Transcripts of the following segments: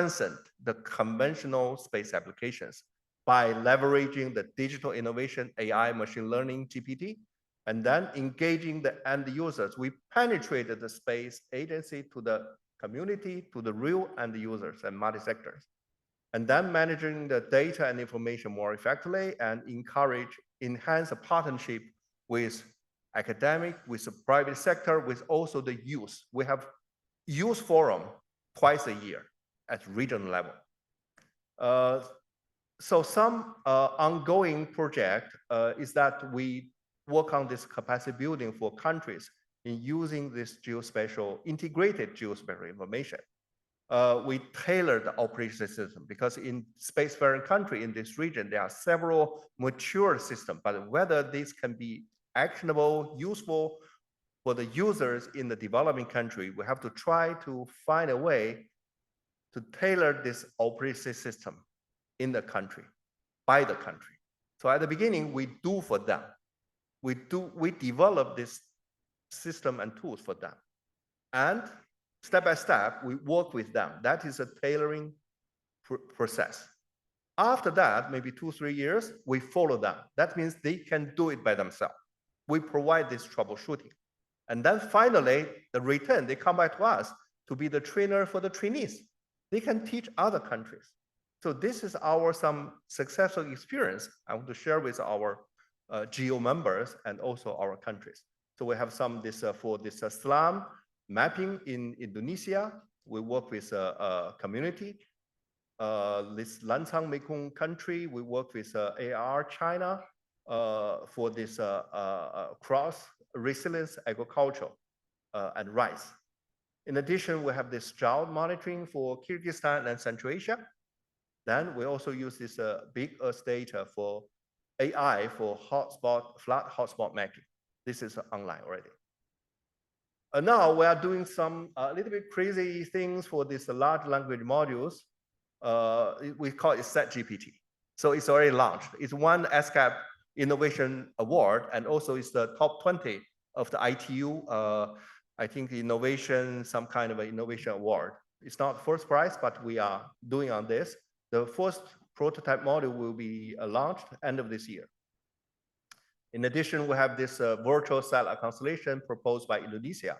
transcend the conventional space applications by leveraging the digital innovation, AI, machine learning, GPT, and then engaging the end users. We penetrated the space agency to the community, to the real end users and multi-sectors, and then managing the data and information more effectively and enhance a partnership with academic, with the private sector, with also the youth. We have youth forum twice a year at regional level. So some ongoing project is that we work on this capacity building for countries in using this integrated geospatial information. We tailor the operation system because in spacefaring country in this region, there are several mature systems, but whether this can be actionable, useful for the users in the developing country, we have to try to find a way to tailor this operation system in the country, by the country. So at the beginning, we do for them. We develop this system and tools for them. And step by step, we work with them. That is a tailoring process. After that, maybe 2-3 years, we follow them. That means they can do it by themselves. We provide this troubleshooting. And then finally, the return, they come back to us to be the trainer for the trainees. They can teach other countries. So this is some successful experience I want to share with our GEO members and also our countries. So we have some for this slum mapping in Indonesia. We work with a community. This Lancang Mekong country, we work with AR China for this cross resilience agriculture and rice. In addition, we have this drought monitoring for Kyrgyzstan and Central Asia. Then we also use this big Earth data for AI for flood hotspot mapping. This is online already. Now we are doing some little bit crazy things for these large language modules. We call it SetGPT. So it's already launched. It's won ESCAP Innovation Award, and also it's the top 20 of the ITU, I think innovation, some kind of an innovation award. It's not first prize, but we are doing on this. The first prototype model will be launched end of this year. In addition, we have this virtual satellite constellation proposed by Indonesia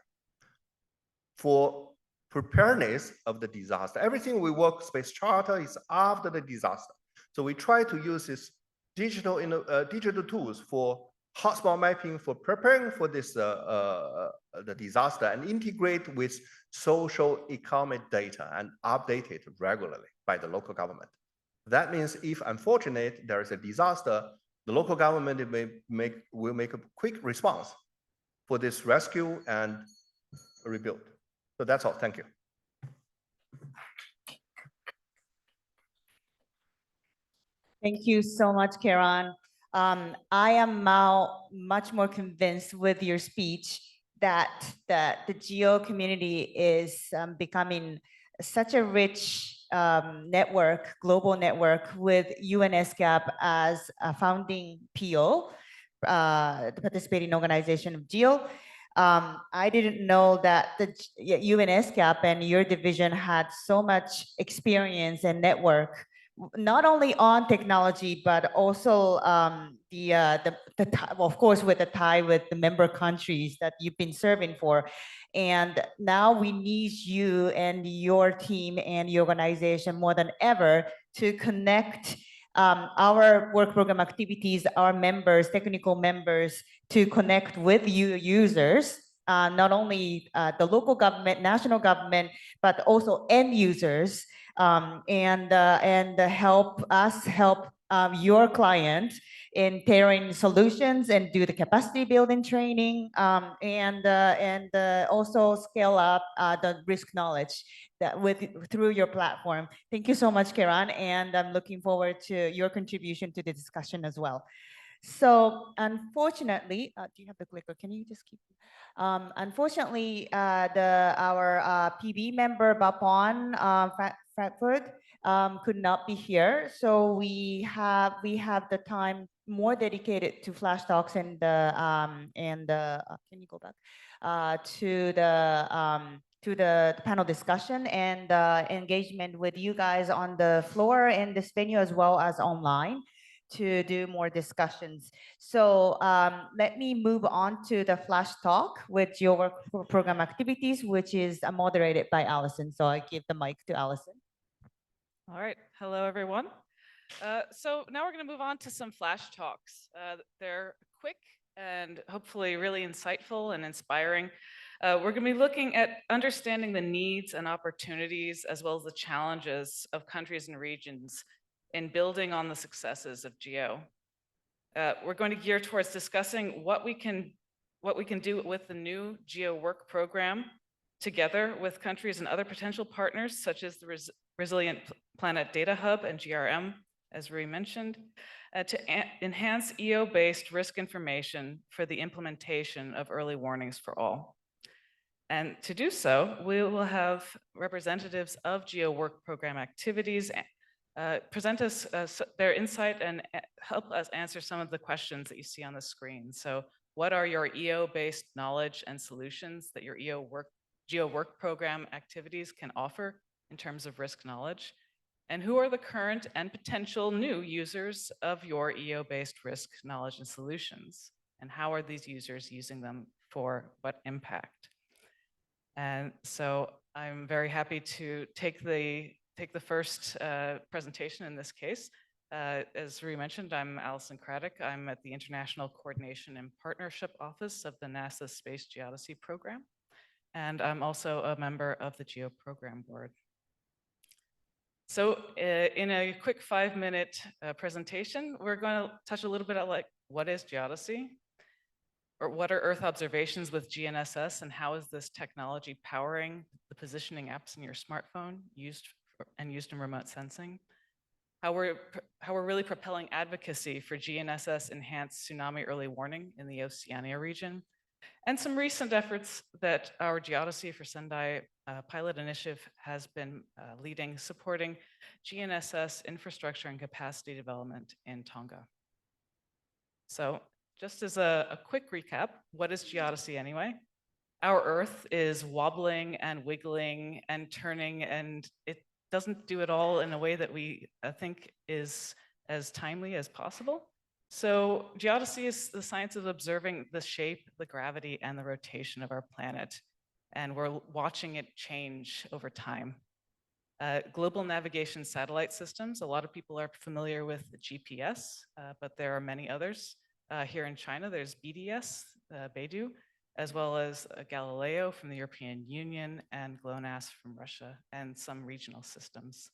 for preparedness of the disaster. Everything we work space charter is after the disaster. So we try to use this digital tools for hotspot mapping, for preparing for this the disaster, and integrate with social economic data and update it regularly by the local government. That means if unfortunate there is a disaster, the local government will make a quick response for this rescue and rebuild. So that's all. Thank you. Thank you so much, Kieran. I am now much more convinced with your speech that the GEO community is becoming such a rich network, global network, with UNESCAP as a founding PO, the participating organization of GEO. I didn't know that the UNESCAP and your division had so much experience and network, not only on technology, but also of course, with the tie with the member countries that you've been serving for. And now we need you and your team and your organization more than ever to connect our work program activities, our members, technical members, to connect with you users, not only the local government, national government, but also end users, and help us help your client in tailoring solutions and do the capacity building training, and also scale up the risk knowledge that through your platform. Thank you so much, Kieran, and I'm looking forward to your contribution to the discussion as well. So unfortunately, do you have the clicker? Can you just keep? Unfortunately, our PB member Bapon Frankfurt could not be here, so we have the time more dedicated to Flash Talks and can you go back to the to the panel discussion and engagement with you guys on the floor in this venue as well as online to do more discussions. So let me move on to the flash talk with Geo Work program activities, which is moderated by Allison. So I give the mic to Allison. All right. Hello, everyone. So now we're going to move on to some flash talks. They're quick and hopefully really insightful and inspiring. We're going to be looking at understanding the needs and opportunities as well as the challenges of countries and regions in building on the successes of GEO. We're going to gear towards discussing what we can do with the new GEO Work program together with countries and other potential partners such as the Resilient Planet Data Hub and GRM, as Rui mentioned, to enhance EO-based risk information for the implementation of early warnings for all. And to do so, we will have representatives of GEO Work program activities present us their insight and help us answer some of the questions that you see on the screen. So what are your EO-based knowledge and solutions that your GEO Work program activities can offer in terms of risk knowledge? And who are the current and potential new users of your EO-based risk knowledge and solutions? And how are these users using them for what impact? And so I'm very happy to take the first presentation in this case. As Rui mentioned, I'm Allison Craddock. I'm at the International Coordination and Partnership Office of the NASA Space Geodesy Program. And I'm also a member of the GEO Program Board. So in a quick 5-minute presentation, we're going to touch a little bit on like, what is geodesy? Or what are Earth observations with GNSS, and how is this technology powering the positioning apps in your smartphone used in remote sensing? How we're really propelling advocacy for GNSS enhanced tsunami early warning in the Oceania region, and some recent efforts that our Geodesy for Sendai pilot initiative has been leading, supporting GNSS infrastructure and capacity development in Tonga. So just as a quick recap, what is geodesy anyway? Our Earth is wobbling and wiggling and turning, and it doesn't do it all in a way that we think is as timely as possible. So geodesy is the science of observing the shape, the gravity, and the rotation of our planet. And we're watching it change over time. Global navigation satellite systems, a lot of people are familiar with the GPS, but there are many others. Here in China, there's BDS, Beidou, as well as Galileo from the European Union and GLONASS from Russia, and some regional systems.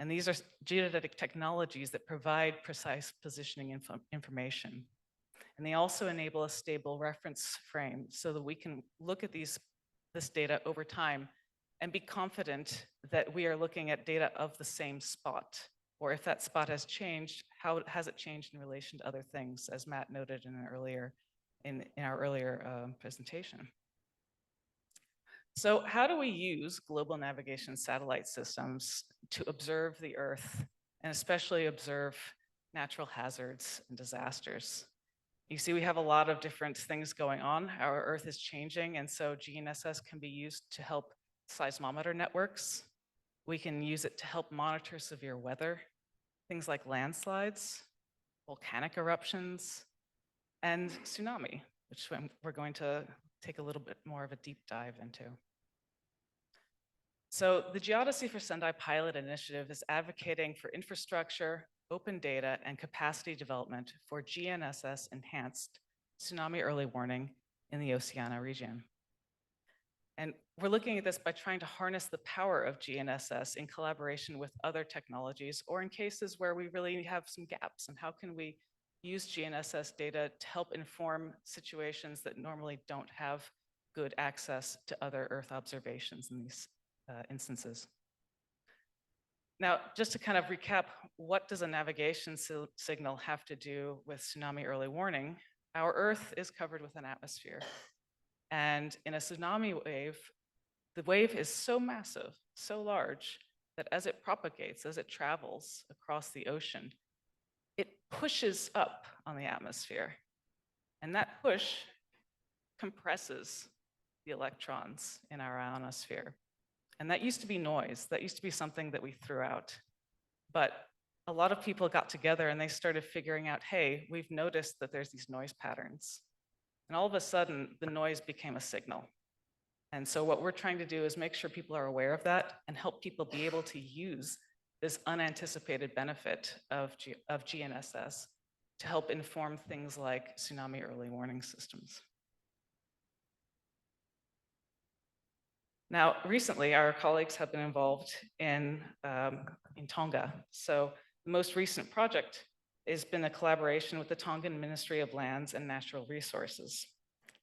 And these are geodetic technologies that provide precise positioning information. And they also enable a stable reference frame so that we can look at this data over time and be confident that we are looking at data of the same spot. Or if that spot has changed, how has it changed in relation to other things, as Matt noted in our earlier presentation. So how do we use global navigation satellite systems to observe the Earth, and especially observe natural hazards and disasters? You see, we have a lot of different things going on. Our Earth is changing, and so GNSS can be used to help seismometer networks. We can use it to help monitor severe weather, things like landslides, volcanic eruptions, and tsunami, which we're going to take a little bit more of a deep dive into. So the Geodesy for Sendai pilot initiative is advocating for infrastructure, open data, and capacity development for GNSS enhanced tsunami early warning in the Oceania region. And we're looking at this by trying to harness the power of GNSS in collaboration with other technologies, or in cases where we really have some gaps, and how can we use GNSS data to help inform situations that normally don't have good access to other Earth observations in these instances. Now, just to kind of recap, what does a navigation signal have to do with tsunami early warning? Our Earth is covered with an atmosphere. And in a tsunami wave, the wave is so massive, so large, that as it propagates, as it travels across the ocean, it pushes up on the atmosphere. And that push compresses the electrons in our ionosphere. And that used to be noise. That used to be something that we threw out. But a lot of people got together and they started figuring out, hey, we've noticed that there's these noise patterns. And all of a sudden, the noise became a signal. And so what we're trying to do is make sure people are aware of that and help people be able to use this unanticipated benefit of GNSS to help inform things like tsunami early warning systems. Now, recently, our colleagues have been involved in Tonga. So the most recent project has been a collaboration with the Tongan Ministry of Lands and Natural Resources.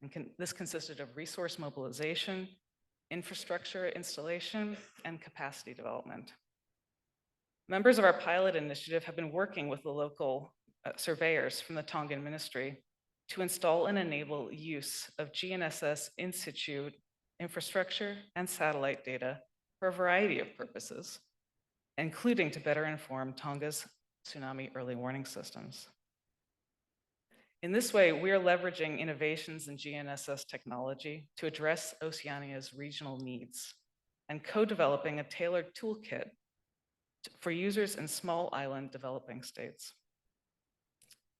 And this consisted of resource mobilization, infrastructure installation, and capacity development. Members of our pilot initiative have been working with the local surveyors from the Tongan Ministry to install and enable use of GNSS in situ infrastructure and satellite data for a variety of purposes, including to better inform Tonga's tsunami early warning systems. In this way, we are leveraging innovations in GNSS technology to address Oceania's regional needs and co-developing a tailored toolkit for users in small island developing states.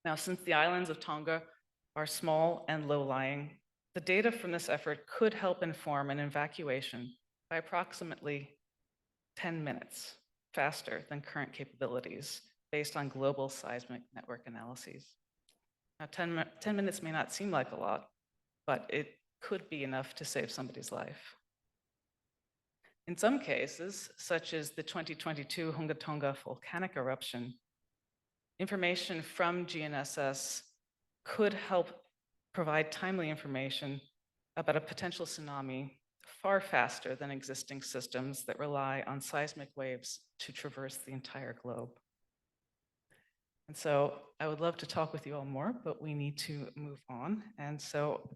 Now, since the islands of Tonga are small and low-lying, the data from this effort could help inform an evacuation by approximately 10 minutes faster than current capabilities based on global seismic network analyses. Now, 10 minutes may not seem like a lot, but it could be enough to save somebody's life. In some cases, such as the 2022 Hunga Tonga volcanic eruption, information from GNSS could help provide timely information about a potential tsunami far faster than existing systems that rely on seismic waves to traverse the entire globe. And so I would love to talk with you all more, but we need to move on. And so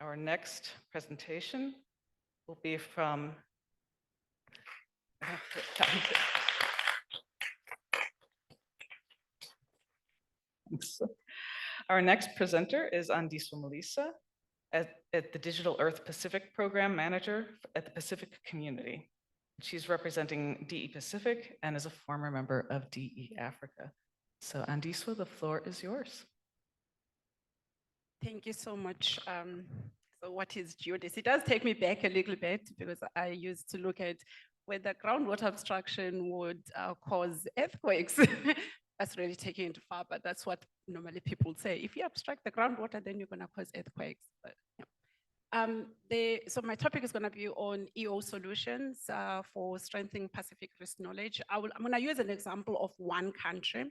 our next presentation will be from our next presenter is Andiswa Melissa at the Digital Earth Pacific Program Manager at the Pacific Community. She's representing DE Pacific and is a former member of DE Africa. So Andiswa, the floor is yours. Thank you so much. So what is geodesy? It does take me back a little bit because I used to look at whether groundwater obstruction would cause earthquakes. That's really taking it far, but that's what normally people say. If you obstruct the groundwater, then you're going to cause earthquakes. But, yeah. So my topic is going to be on EO solutions for strengthening Pacific risk knowledge. I'm going to use an example of one country,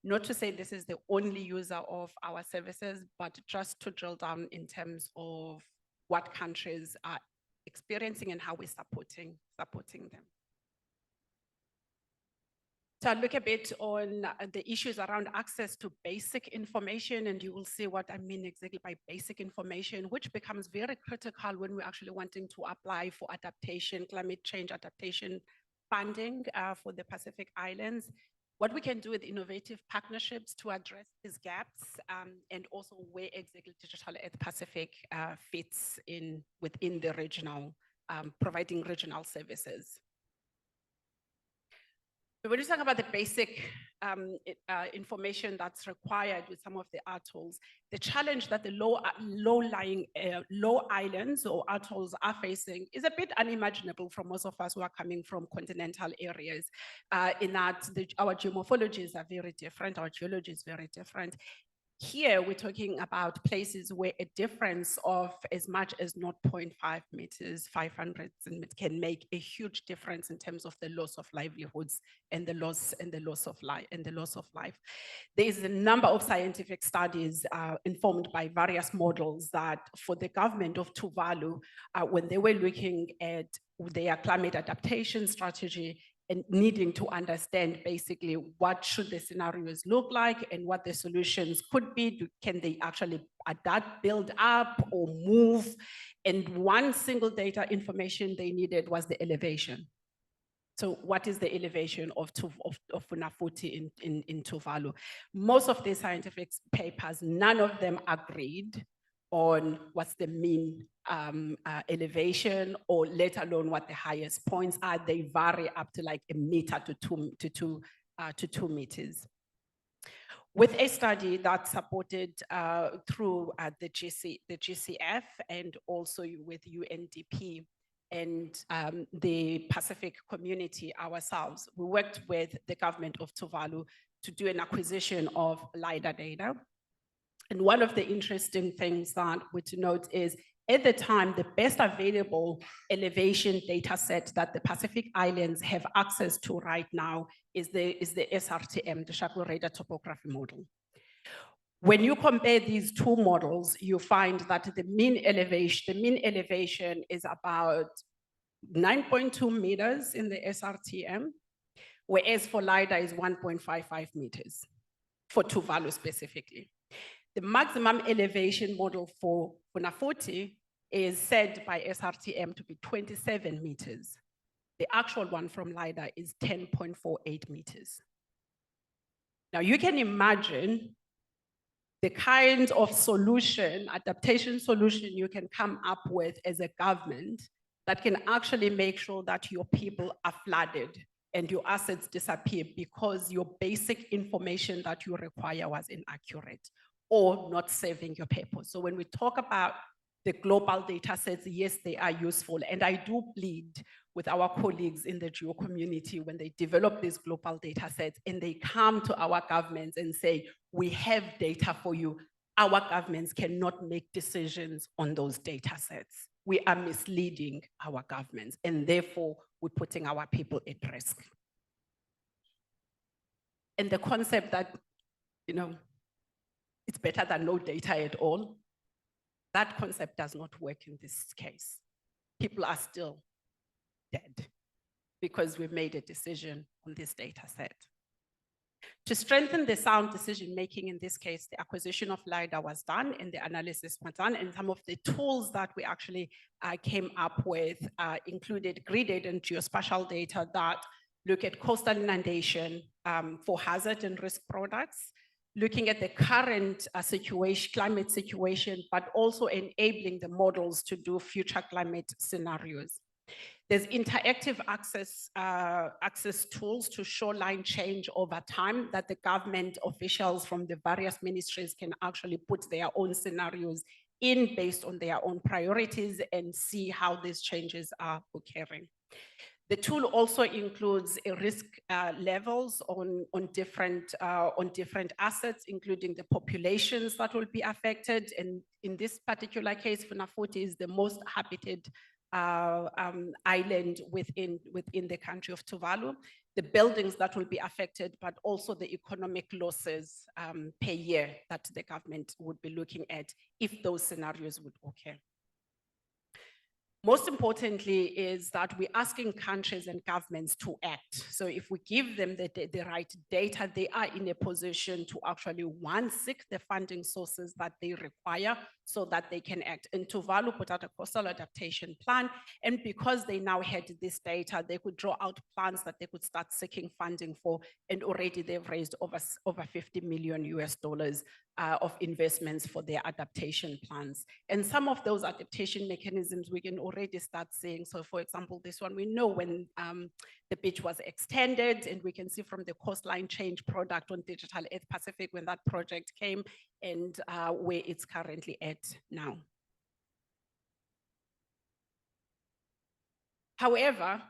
not to say this is the only user of our services, but just to drill down in terms of what countries are experiencing and how we're supporting them. So I'll look a bit on the issues around access to basic information, and you will see what I mean exactly by basic information, which becomes very critical when we're actually wanting to apply for adaptation, climate change adaptation funding for the Pacific Islands. What we can do with innovative partnerships to address these gaps, and also where exactly Digital Earth Pacific fits in within the regional, providing regional services. When you talk about the basic information that's required with some of the atolls, the challenge that the low-lying islands or atolls are facing is a bit unimaginable for most of us who are coming from continental areas, in that our geomorphologies are very different, our geology is very different. Here, we're talking about places where a difference of as much as 0.5 meters, 500 can make a huge difference in terms of the loss of livelihoods and the loss of life. There is a number of scientific studies informed by various models that for the government of Tuvalu, when they were looking at their climate adaptation strategy, and needing to understand basically what should the scenarios look like and what the solutions could be. Can they actually adapt, build up, or move? And one single data information they needed was the elevation. So what is the elevation of Funafuti in Tuvalu? Most of the scientific papers, none of them agreed on what's the mean elevation, or let alone what the highest points are. They vary up to like 1 meter to 2 meters. With a study that's supported through the GCF and also with UNDP and the Pacific community ourselves, we worked with the government of Tuvalu to do an acquisition of LiDAR data. And one of the interesting things that we to note is, at the time, the best available elevation data set that the Pacific Islands have access to right now is the SRTM, the Shuttle Radar Topography Model. When you compare these two models, you find that the mean elevation is about 9.2 meters in the SRTM, whereas for LiDAR is 1.55 meters, for Tuvalu specifically. The maximum elevation model for Funafuti is said by SRTM to be 27 meters. The actual one from LiDAR is 10.48 meters. Now you can imagine the kind of solution, adaptation solution you can come up with as a government that can actually make sure that your people are flooded and your assets disappear because your basic information that you require was inaccurate or not serving your purpose. So when we talk about the global data sets, yes, they are useful. And I do plead with our colleagues in the geo community when they develop these global data sets and they come to our governments and say, we have data for you. Our governments cannot make decisions on those data sets. We are misleading our governments, and therefore we're putting our people at risk. And the concept that, it's better than no data at all, that concept does not work in this case. People are still dead because we've made a decision on this data set. To strengthen the sound decision-making in this case, the acquisition of LiDAR was done and the analysis was done, and some of the tools that we actually came up with included grid and geospatial data that look at coastal inundation for hazard and risk products, looking at the current climate situation, but also enabling the models to do future climate scenarios. There's interactive access tools to shoreline change over time that the government officials from the various ministries can actually put their own scenarios in based on their own priorities and see how these changes are occurring. The tool also includes risk levels on different assets, including the populations that will be affected. And in this particular case, Funafuti is the most habited island within the country of Tuvalu. The buildings that will be affected, but also the economic losses per year that the government would be looking at if those scenarios would occur. Most importantly is that we're asking countries and governments to act. So if we give them the right data, they are in a position to actually, one, seek the funding sources that they require so that they can act. And Tuvalu put out a coastal adaptation plan. And because they now had this data, they could draw out plans that they could start seeking funding for. And already they've raised over $50 million US of investments for their adaptation plans. And some of those adaptation mechanisms we can already start seeing. So for example, this one, we know when the beach was extended, and we can see from the coastline change product on Digital Earth Pacific when that project came and where it's currently at now. However,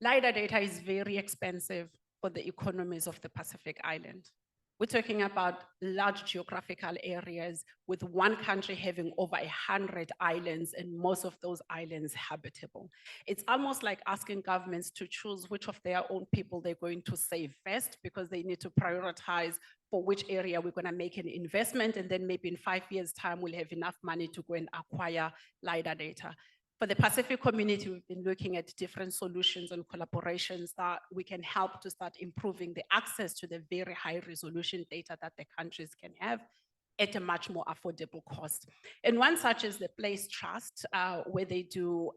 LiDAR data is very expensive for the economies of the Pacific Island. We're talking about large geographical areas with one country having over 100 islands and most of those islands habitable. It's almost like asking governments to choose which of their own people they're going to save first, because they need to prioritize for which area we're going to make an investment, and then maybe in 5 years' time we'll have enough money to go and acquire LiDAR data. For the Pacific community, we've been looking at different solutions and collaborations that we can help to start improving the access to the very high resolution data that the countries can have at a much more affordable cost. And one such is the Place Trust, where they do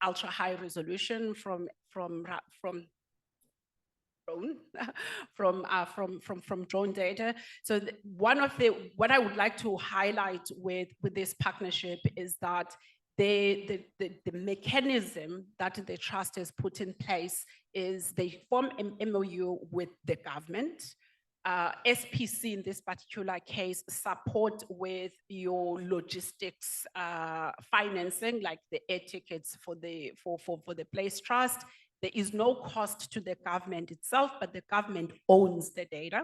ultra high resolution from drone from drone data. So what I would like to highlight with this partnership is that the mechanism that the trust has put in place is they form an MOU with the government. SPC in this particular case support with your logistics financing, like the air tickets for the Place Trust. There is no cost to the government itself, but the government owns the data.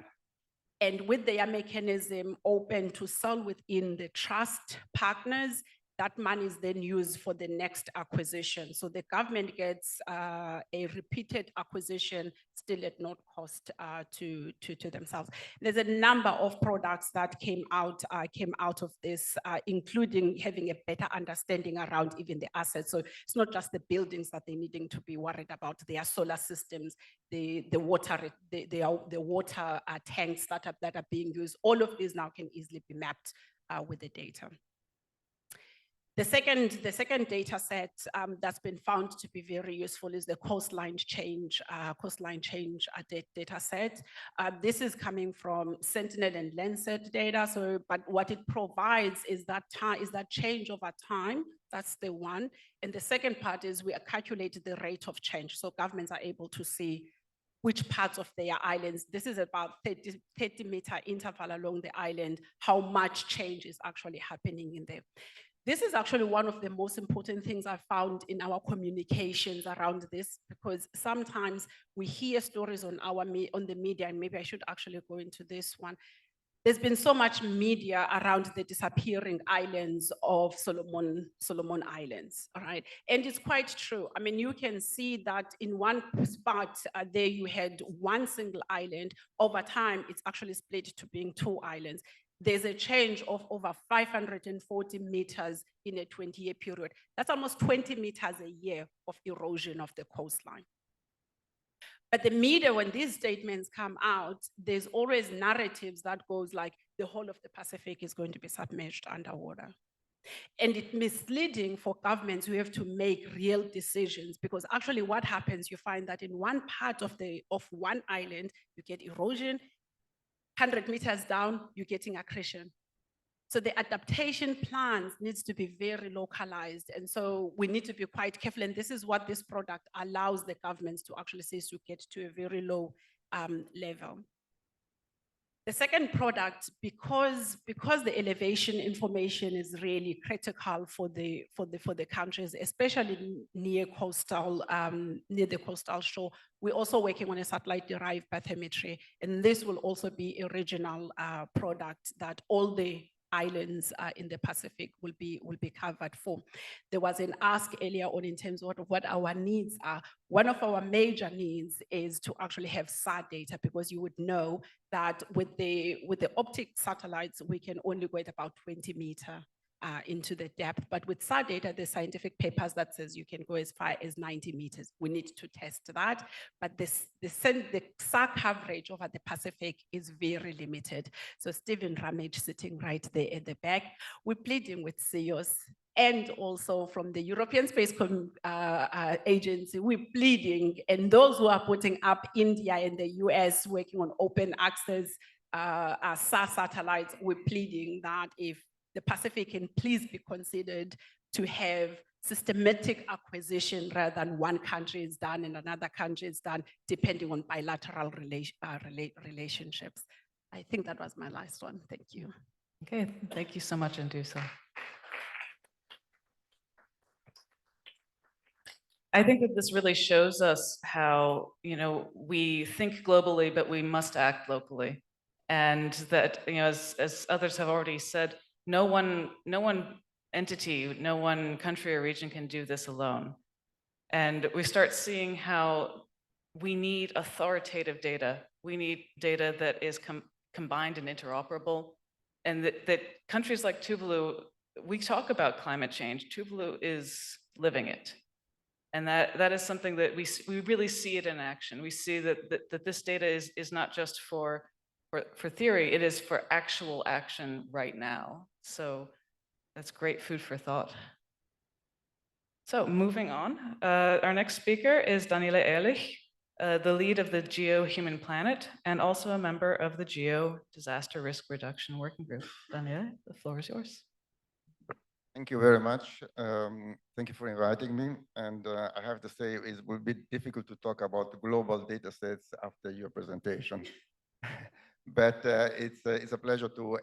And with their mechanism open to sell within the trust partners, that money is then used for the next acquisition. So the government gets a repeated acquisition still at no cost to themselves. There's a number of products that came out of this, including having a better understanding around even the assets. So it's not just the buildings that they're needing to be worried about. Their solar systems, the water tanks that are being used. All of these now can easily be mapped with the data. The second data set that's been found to be very useful is the coastline change data set. This is coming from Sentinel and Landsat data. So, but what it provides is that change over time. That's the one. And the second part is we calculate the rate of change. So governments are able to see which parts of their islands, this is about 30-meter interval along the island, how much change is actually happening in there. This is actually one of the most important things I found in our communications around this, because sometimes we hear stories on the media, and maybe I should actually go into this one. There's been so much media around the disappearing islands of Solomon Islands, all right? And it's quite true. I mean, you can see that in one spot there you had one single island. Over time, it's actually split to being two islands. There's a change of over 540 meters in a 20-year period. That's almost 20 meters a year of erosion of the coastline. But the media, when these statements come out, there's always narratives that goes like the whole of the Pacific is going to be submerged underwater. And it's misleading for governments who have to make real decisions, because actually what happens, you find that in one part of one island, you get erosion, 100 meters down, you're getting accretion. So the adaptation plans needs to be very localized. And so we need to be quite careful. And this is what this product allows the governments to actually say to get to a very low level. The second product, because the elevation information is really critical for the countries, especially near the coastal shore, we're also working on a satellite-derived bathymetry, and this will also be a regional product that all the islands in the Pacific will be covered for. There was an ask earlier on in terms of what our needs are. One of our major needs is to actually have SAR data, because you would know that with the optic satellites, we can only go at about 20 meters into the depth. But with SAR data, the scientific papers that says you can go as far as 90 meters. We need to test that. But the SAR coverage over the Pacific is very limited. So Stephen Ramage sitting right there at the back, we're pleading with CEOs and also from the European Space Agency, we're pleading, and those who are putting up India and the US working on open access SAR satellites, we're pleading that if the Pacific can please be considered to have systematic acquisition rather than one country is done and another country is done, depending on bilateral relationships. I think that was my last one. Thank you. Okay, thank you so much, Nduso. I think that this really shows us how, we think globally, but we must act locally. And that, as others have already said, no one entity, no one country or region can do this alone. And we start seeing how we need authoritative data. We need data that is combined and interoperable. And that countries like Tuvalu, we talk about climate change. Tuvalu is living it. And that is something that we really see it in action. We see that this data is not just for theory, it is for actual action right now. So that's great food for thought. So moving on, our next speaker is Daniele Ehrlich. the lead of the GEO Human Planet, and also a member of the GEO Disaster Risk Reduction Working Group. Daniele, the floor is yours. Thank you very much. Thank you for inviting me. And I have to say, it will be difficult to talk about global data sets after your presentation. But it's a pleasure to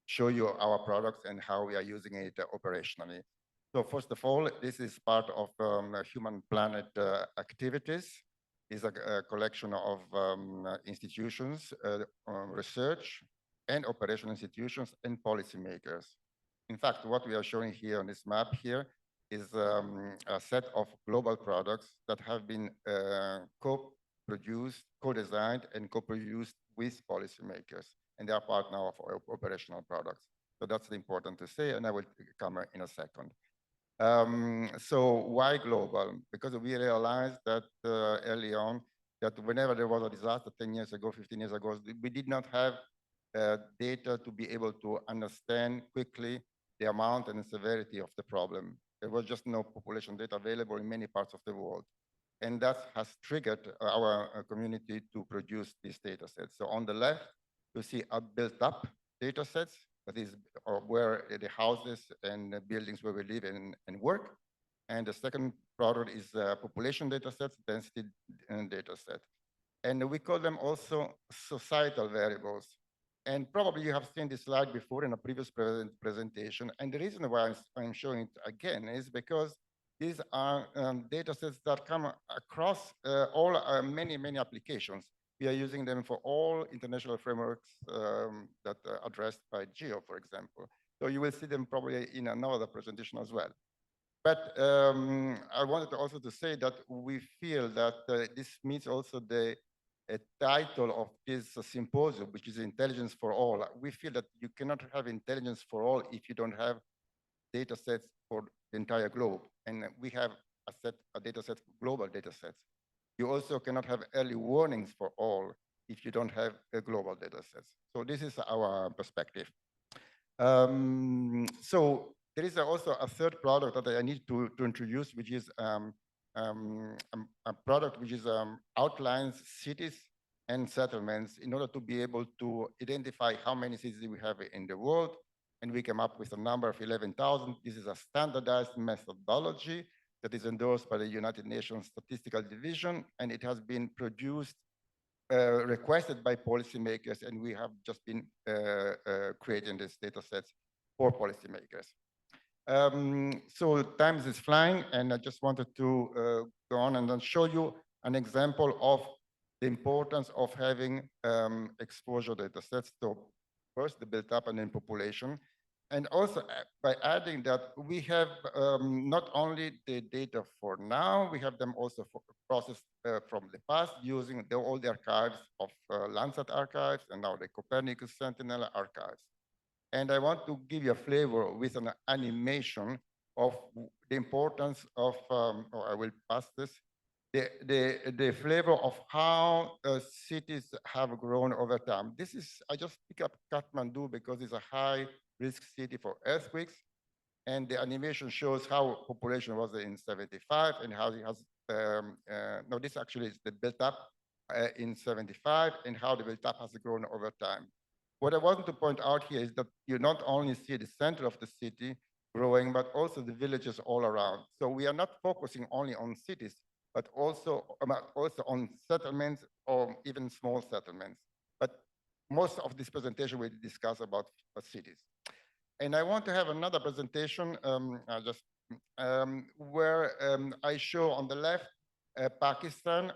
show you our products and how we are using it operationally. So first of all, this is part of Human Planet activities. It's a collection of institutions, research, and operational institutions and policymakers. In fact, what we are showing here on this map here is a set of global products that have been co-produced, co-designed, and co-produced with policymakers. And they are part now of our operational products. So that's important to say, and I will come in a second. So why global? Because we realized that early on, that whenever there was a disaster 10 years ago, 15 years ago, we did not have data to be able to understand quickly the amount and the severity of the problem. There was just no population data available in many parts of the world. And that has triggered our community to produce these data sets. So on the left, you see a built up data sets, that is where the houses and the buildings where we live and work. And the second product is population data sets, density data set. And we call them also societal variables. And probably you have seen this slide before in a previous presentation. And the reason why I'm showing it again is because these are data sets that come across many applications. We are using them for all international frameworks that are addressed by GEO, for example. So you will see them probably in another presentation as well. But I wanted also to say that we feel that this meets also the title of this symposium, which is Intelligence for All. We feel that you cannot have intelligence for all if you don't have data sets for the entire globe. And we have a data set, global data sets. You also cannot have early warnings for all if you don't have global data sets. So this is our perspective. So there is also a third product that I need to introduce, which is a product which is outlines cities and settlements in order to be able to identify how many cities we have in the world. And we came up with a number of 11,000. This is a standardized methodology that is endorsed by the United Nations Statistical Division, and it has been produced, requested by policymakers, and we have just been creating these data sets for policymakers. So time is flying, and I just wanted to go on and then show you an example of the importance of having exposure data sets. So first the built up and then population. And also by adding that we have not only the data for now, we have them also processed from the past using all the archives of Landsat archives and now the Copernicus Sentinel archives. And I want to give you a flavor with an animation of the importance of, or I will pass this, the flavor of how cities have grown over time. This is, I just pick up Kathmandu because it's a high risk city for earthquakes. And the animation shows how population was in 75 and how it has, no, this actually is the built up in 75 and how the built up has grown over time. What I want to point out here is that you not only see the center of the city growing, but also the villages all around. So we are not focusing only on cities, but also on settlements or even small settlements. But most of this presentation will discuss about cities. And I want to have another presentation where I show on the left Pakistan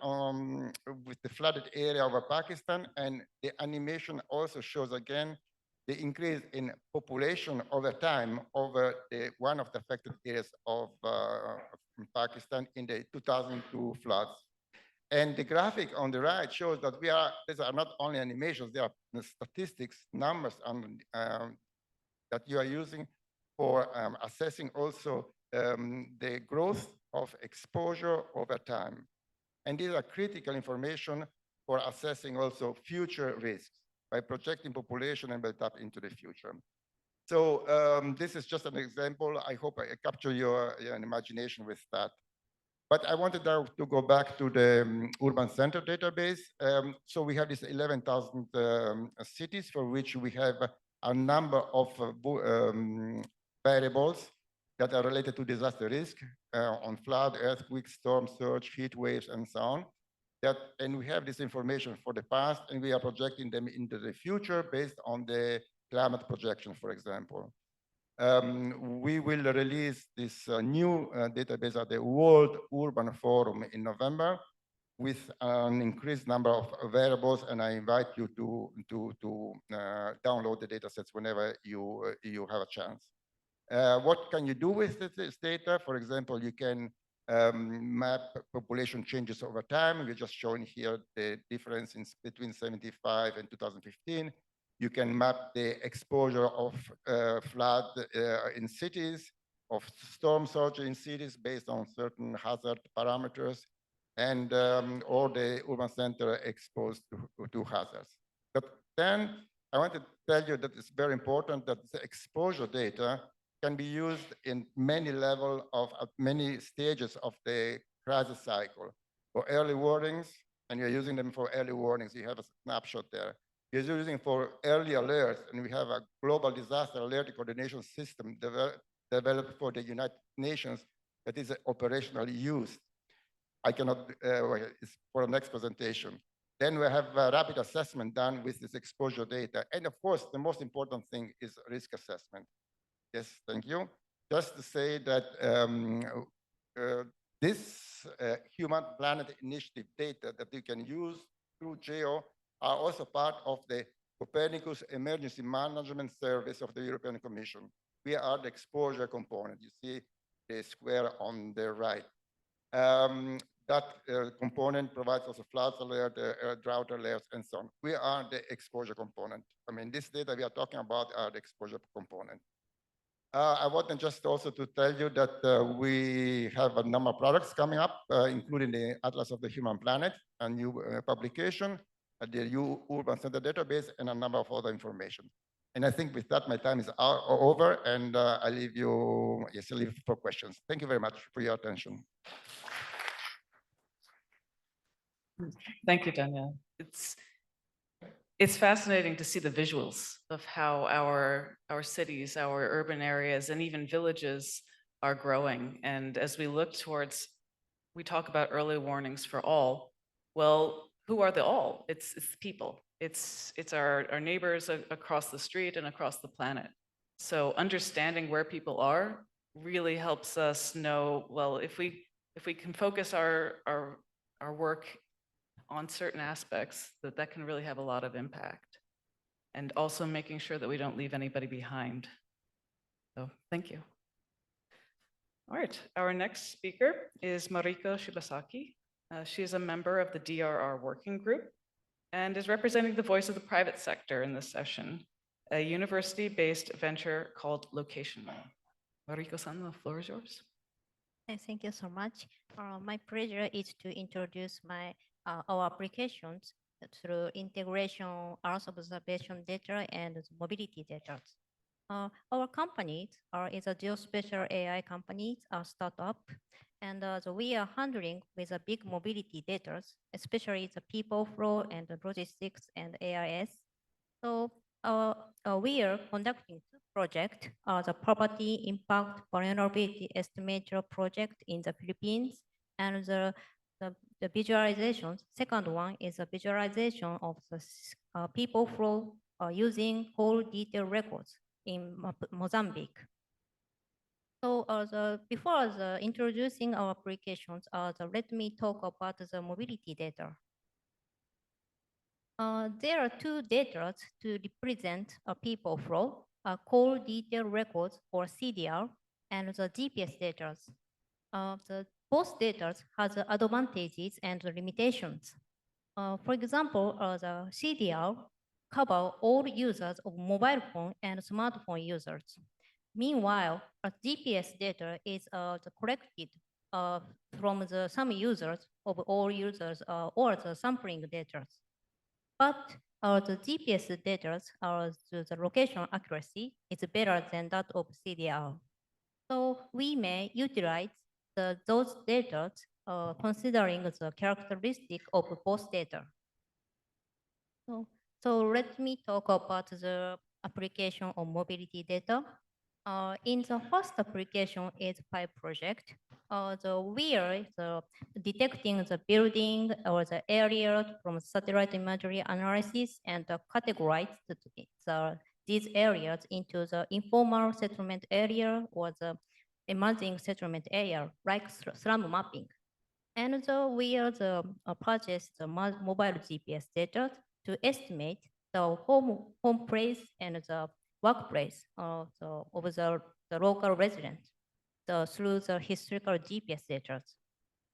with the flooded area over Pakistan, and the animation also shows again the increase in population over time over one of the affected areas of Pakistan in the 2002 floods. And the graphic on the right shows that these are not only animations, they are statistics, numbers that you are using for assessing also the growth of exposure over time. And these are critical information for assessing also future risks by projecting population and built up into the future. So this is just an example. I hope I capture your imagination with that. But I wanted now to go back to the urban center database. So we have this 11,000 cities for which we have a number of variables that are related to disaster risk on flood, earthquake, storm surge, heat waves, and so on. And we have this information for the past, and we are projecting them into the future based on the climate projection, for example. We will release this new database at the World Urban Forum in November with an increased number of variables, and I invite you to download the datasets whenever you have a chance. What can you do with this data? For example, you can map population changes over time. We're just showing here the difference between 75 and 2015. You can map the exposure of flood in cities, of storm surge in cities based on certain hazard parameters, and or the urban center exposed to hazards. But then I want to tell you that it's very important that the exposure data can be used in many levels of many stages of the crisis cycle. For early warnings, and you're using them for early warnings, you have a snapshot there. You're using for early alerts, and we have a global disaster alert coordination system developed for the United Nations that is operationally used. I cannot, it's for the next presentation. Then we have a rapid assessment done with this exposure data. And of course, the most important thing is risk assessment. Yes, thank you. Just to say that this Human Planet Initiative data that you can use through GEO are also part of the Copernicus Emergency Management Service of the European Commission. We are the exposure component. You see the square on the right. That component provides also floods alert, drought alerts, and so on. We are the exposure component. I mean, this data we are talking about are the exposure component. I wanted just also to tell you that we have a number of products coming up, including the Atlas of the Human Planet, a new publication, the new Urban Center database, and a number of other information. And I think with that, my time is over, and I leave you, yes, I leave for questions. Thank you very much for your attention. Thank you, Daniel. It's fascinating to see the visuals of how our cities, our urban areas, and even villages are growing. And as we look towards, we talk about early warnings for all. Well, who are the all? It's the people. It's our neighbors across the street and across the planet. So understanding where people are really helps us know, well, if we can focus our work on certain aspects, that can really have a lot of impact. And also making sure that we don't leave anybody behind. So thank you. All right, our next speaker is Mariko Shibasaki. She is a member of the DRR Working Group and is representing the voice of the private sector in this session, a university-based venture called Locationally. Mariko-san, the floor is yours. Thank you so much. My pleasure is to introduce our applications through integration, Earth observation data, and mobility data. Our company is a geospatial AI company, a startup, and we are handling with a big mobility data, especially the people flow and the logistics and AIS. So we are conducting two projects, the Property Impact Vulnerability Estimator project in the Philippines, and the visualization. Second one is a visualization of the people flow using whole detail records in Mozambique. So before introducing our applications, let me talk about the mobility data. There are two data to represent a people flow, core detail records or CDR, and the GPS data. Both data has advantages and limitations. For example, the CDR cover all users of mobile phone and smartphone users. Meanwhile, GPS data is collected from some users of all users or the sampling data. But the GPS data, the location accuracy is better than that of CDR. So we may utilize those data considering the characteristic of both data. So let me talk about the application of mobility data. In the first application is PI project. We are detecting the building or the area from satellite imagery analysis and categorize these areas into the informal settlement area or the emerging settlement area, like slum mapping. And we are purchase the mobile GPS data to estimate the home place and the workplace of the local residents through the historical GPS data.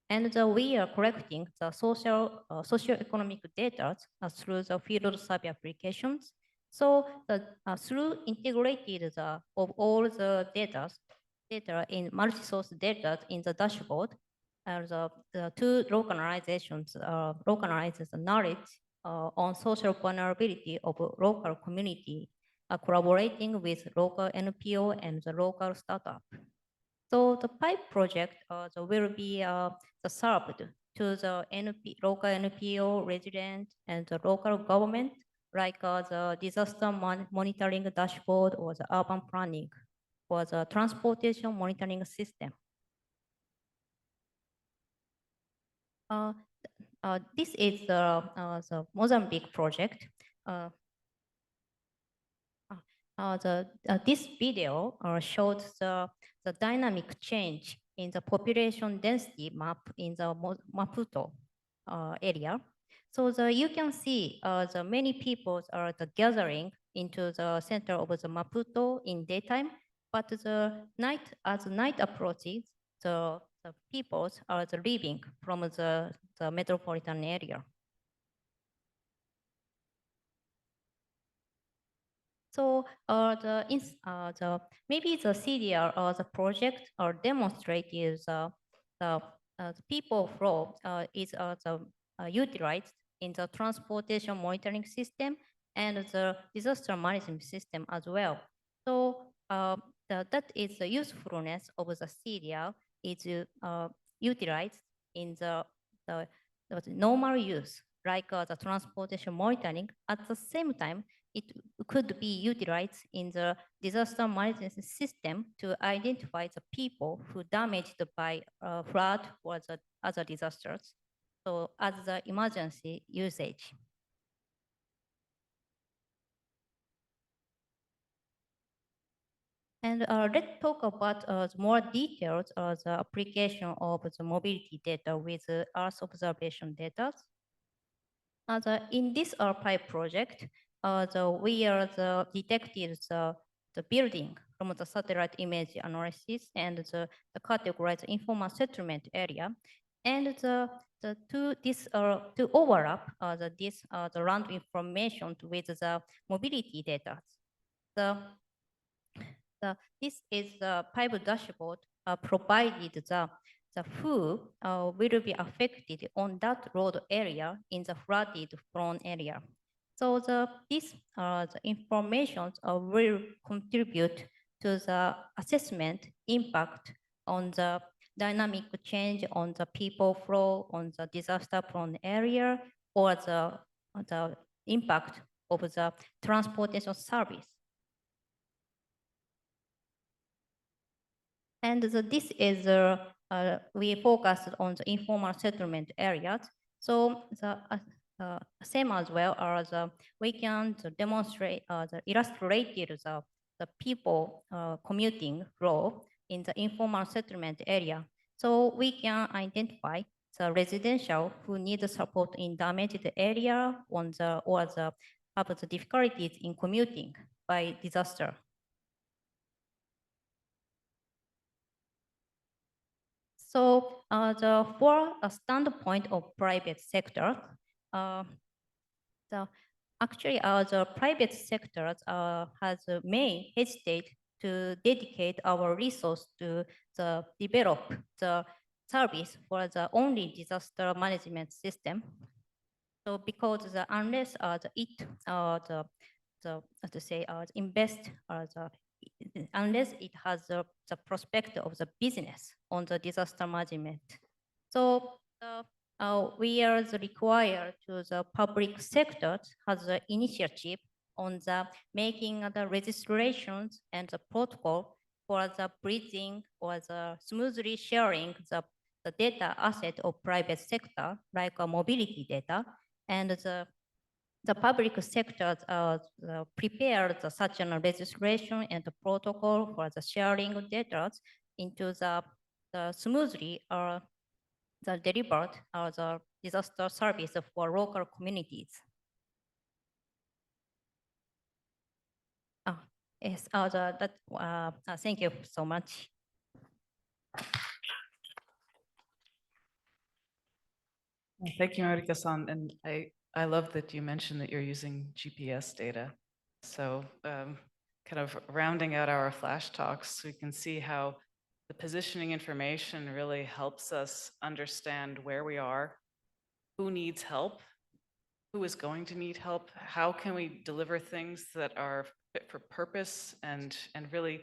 And we are collecting the socioeconomic data through the field survey applications. So through integrated of all the data in multi-source data in the dashboard, the two localizations localizes the knowledge on social vulnerability of local community, collaborating with local NPO and the local startup. So the PIPE project will be served to the local NPO resident and the local government, like the disaster monitoring dashboard or the urban planning or the transportation monitoring system. This is the Mozambique project. This video showed the dynamic change in the population density map in the Maputo area. So you can see the many people are gathering into the center of the Maputo in daytime, but as night approaches, the peoples are leaving from the metropolitan area. So maybe the CDR or the project or demonstrated the people flow is utilized in the transportation monitoring system and the disaster management system as well. So that is the usefulness of the CDR is utilized in the normal use, like the transportation monitoring. At the same time, it could be utilized in the disaster management system to identify the people who damaged by flood or the other disasters. So as the emergency usage. And let's talk about more details of the application of the mobility data with Earth observation data. In this PIPE project, we are detected the building from the satellite image analysis and the categorized informal settlement area, and to overlap the random information with the mobility data. This is the PIPE dashboard provided the who will be affected on that road area in the flooded prone area. So this the information will contribute to the assessment impact on the dynamic change on the people flow on the disaster prone area or the impact of the transportation service. And this is we focused on the informal settlement areas. So the same as well as we can demonstrate the illustrated the people commuting flow in the informal settlement area. So we can identify the residential who need support in damaged area on the or the have the difficulties in commuting by disaster. So for a standpoint of private sector, actually the private sector may hesitate to dedicate our resource to develop the service for the only disaster management system. So because unless invest unless it has the prospect of the business on the disaster management. So we are required to the public sector has an initiative on the making of the registrations and the protocol for the bridging or the smoothly sharing the data asset of private sector, like mobility data, and the public sector prepared such a registration and the protocol for the sharing of data into the smoothly the delivered the disaster service for local communities. Yes, thank you so much. Well, thank you, Marika-san. And I love that you mentioned that you're using GPS data. So kind of rounding out our flash talks, we can see how the positioning information really helps us understand where we are, who needs help, who is going to need help, how can we deliver things that are fit for purpose and really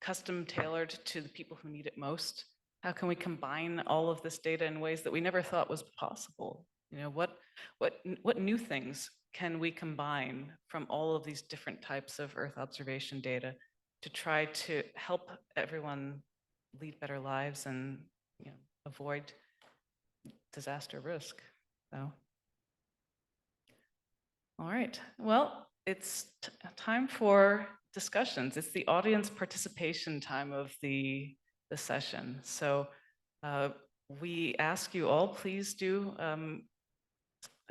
custom tailored to the people who need it most. How can we combine all of this data in ways that we never thought was possible? You know, what new things can we combine from all of these different types of Earth observation data to try to help everyone lead better lives and, you know, avoid disaster risk? So, all right. Well, it's time for discussions. It's the audience participation time of the session. So we ask you all, please do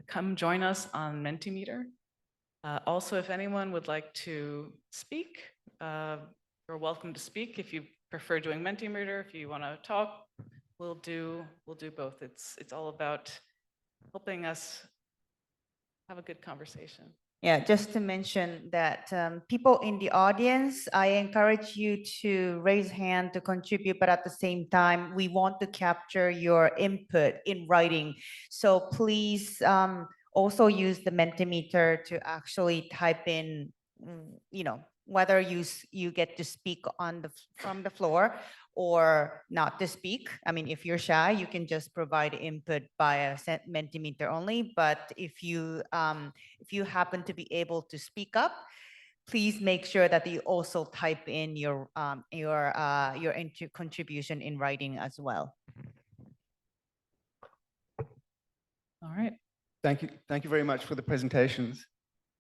come join us on Mentimeter. Also, if anyone would like to speak, you're welcome to speak. If you prefer doing Mentimeter, if you want to talk, we'll do both. It's all about helping us have a good conversation. Yeah, just to mention that people in the audience, I encourage you to raise hand to contribute, but at the same time, we want to capture your input in writing. So please also use the Mentimeter to actually type in, you know, whether you get to speak on from the floor or not to speak. I mean, if you're shy, you can just provide input via Mentimeter only. But if you happen to be able to speak up, please make sure that you also type in your contribution in writing as well. All right. Thank you very much for the presentations.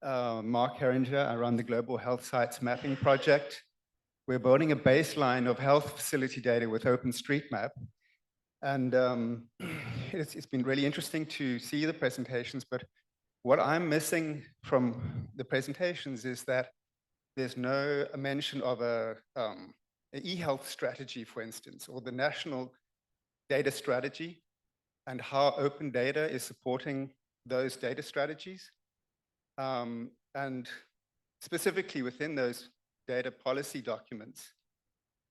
Mark Herringer, I run the Global Health Sites Mapping Project. We're building a baseline of health facility data with OpenStreetMap. And it's been really interesting to see the presentations, but what I'm missing from the presentations is that there's no mention of an e-health strategy, for instance, or the national data strategy and how open data is supporting those data strategies. And specifically within those data policy documents,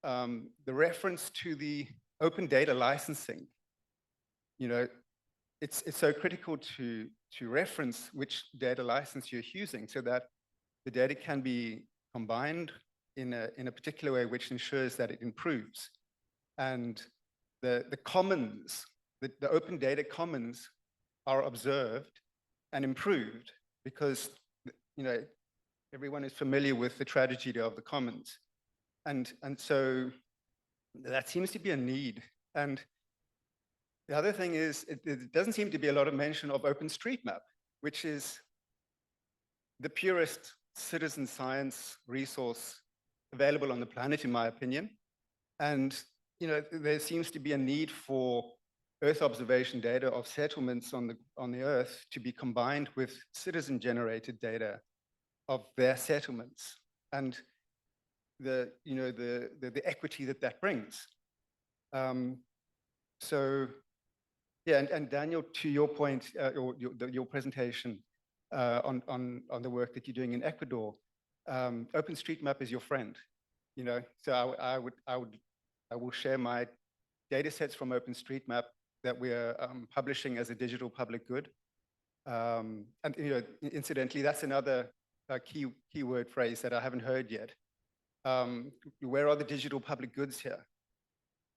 the reference to the open data licensing, you know, it's so critical to reference which data license you're using so that the data can be combined in a particular way which ensures that it improves. And the commons, the open data commons are observed and improved because, you know, everyone is familiar with the tragedy of the commons. And so that seems to be a need. And the other thing is, it doesn't seem to be a lot of mention of OpenStreetMap, which is the purest citizen science resource available on the planet, in my opinion. And, you know, there seems to be a need for Earth observation data of settlements on the Earth to be combined with citizen-generated data of their settlements and the equity that brings. So, yeah, and Daniel, to your point, or your presentation on the work that you're doing in Ecuador, OpenStreetMap is your friend, you know. So I will share my data sets from OpenStreetMap that we're publishing as a digital public good. And, you know, incidentally, that's another keyword phrase that I haven't heard yet. Where are the digital public goods here?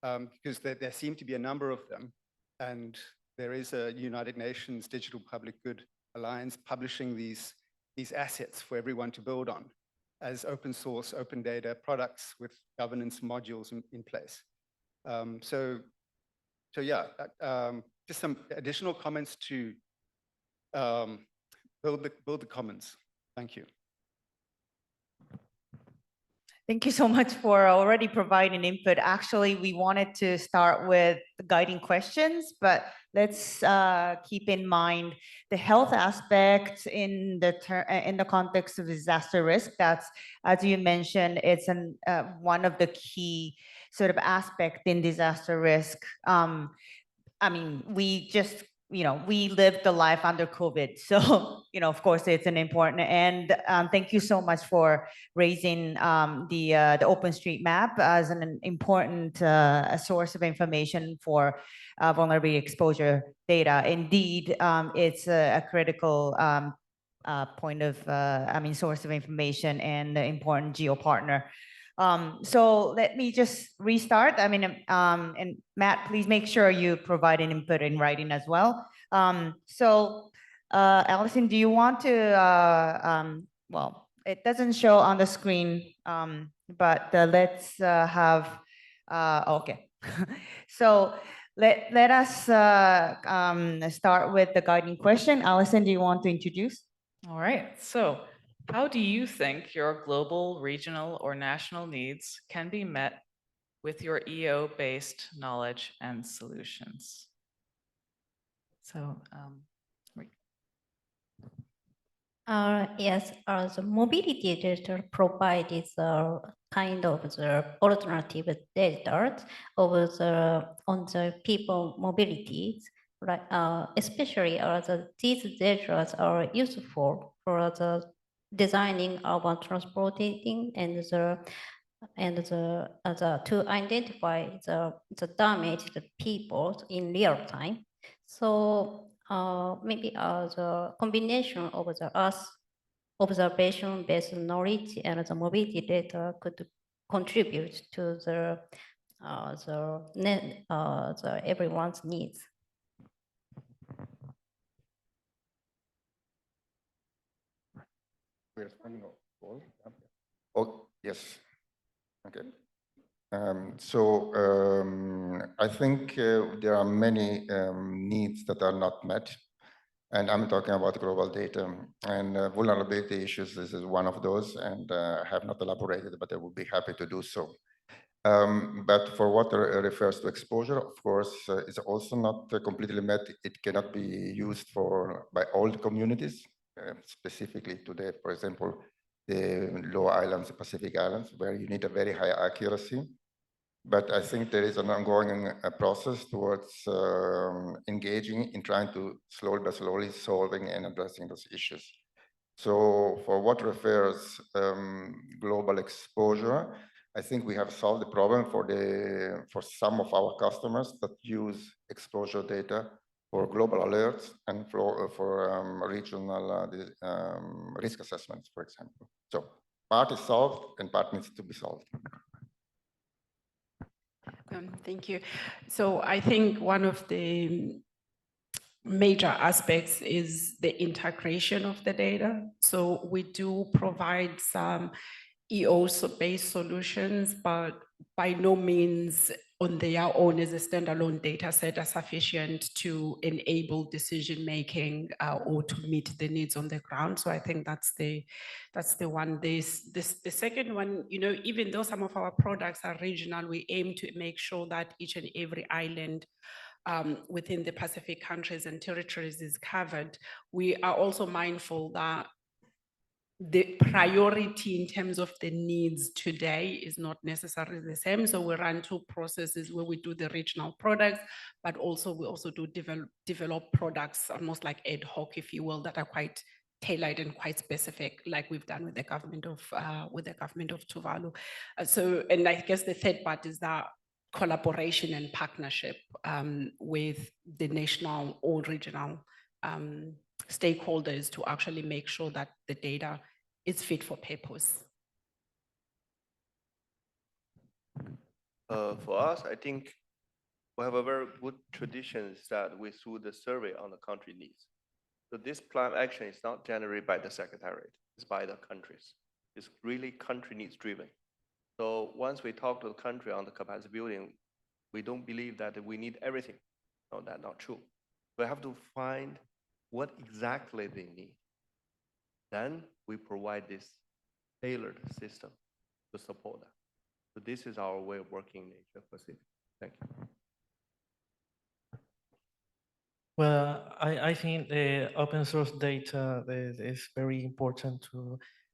because there seem to be a number of them. And there is a United Nations Digital Public Good Alliance publishing these assets for everyone to build on as open source, open data products with governance modules in place. So yeah, just some additional comments to build the commons. Thank you. Thank you so much for already providing input. Actually, we wanted to start with the guiding questions, but let's keep in mind the health aspect in the context of disaster risk. That's, as you mentioned, it's one of the key sort of aspect in disaster risk. I mean, we just, we lived the life under COVID. So, of course, it's an important, and thank you so much for raising the OpenStreetMap as an important source of information for vulnerability exposure data. Indeed, it's a critical point of, source of information and an important geo-partner. So let me just restart. And Matt, please make sure you provide an input in writing as well. Allison, do you want to, well, it doesn't show on the screen, but let's have, okay. So let us start with the guiding question. Allison, do you want to introduce? All right, so how do you think your global, regional, or national needs can be met with your EO-based knowledge and solutions? So, Yes, the mobility data provided the kind of the alternative data over on the people mobilities, right? Especially these data are useful for the designing urban transporting and to identify the damaged people in real time. So maybe the combination of the Earth observation-based knowledge and the mobility data could contribute to the everyone's needs. We're responding all? Oh, yes. Okay. I think there are many needs that are not met. And I'm talking about global data and vulnerability issues. This is one of those, and I have not elaborated, but I would be happy to do so. But for what refers to exposure, of course, it's also not completely met. It cannot be used by all communities, specifically today, for example, the low islands, the Pacific Islands, where you need a very high accuracy. But I think there is an ongoing process towards engaging in trying to slowly solving and addressing those issues. So for what refers global exposure, I think we have solved the problem for some of our customers that use exposure data for global alerts and for regional risk assessments, for example. So part is solved and part needs to be solved. Thank you. So I think one of the major aspects is the integration of the data. So we do provide some EO-based solutions, but by no means on their own as a standalone data set are sufficient to enable decision-making or to meet the needs on the ground. So I think that's the one. The second one, even though some of our products are regional, we aim to make sure that each and every island within the Pacific countries and territories is covered. We are also mindful that the priority in terms of the needs today is not necessarily the same. So we run two processes where we do the regional products, but we also do develop products almost like ad hoc, if you will, that are quite tailored and quite specific, like we've done with the government of Tuvalu. And I guess the third part is that collaboration and partnership with the national or regional stakeholders to actually make sure that the data is fit for purpose. For us, I think we have a very good tradition is that we do the survey on the country needs. So this plan action is not generated by the secretariat, it's by the countries. It's really country needs driven. So once we talk to the country on the capacity building, we don't believe that we need everything. No, that's not true. We have to find what exactly they need. Then we provide this tailored system to support that. So this is our way of working in Asia Pacific. Thank you. Well, I think the open source data is very important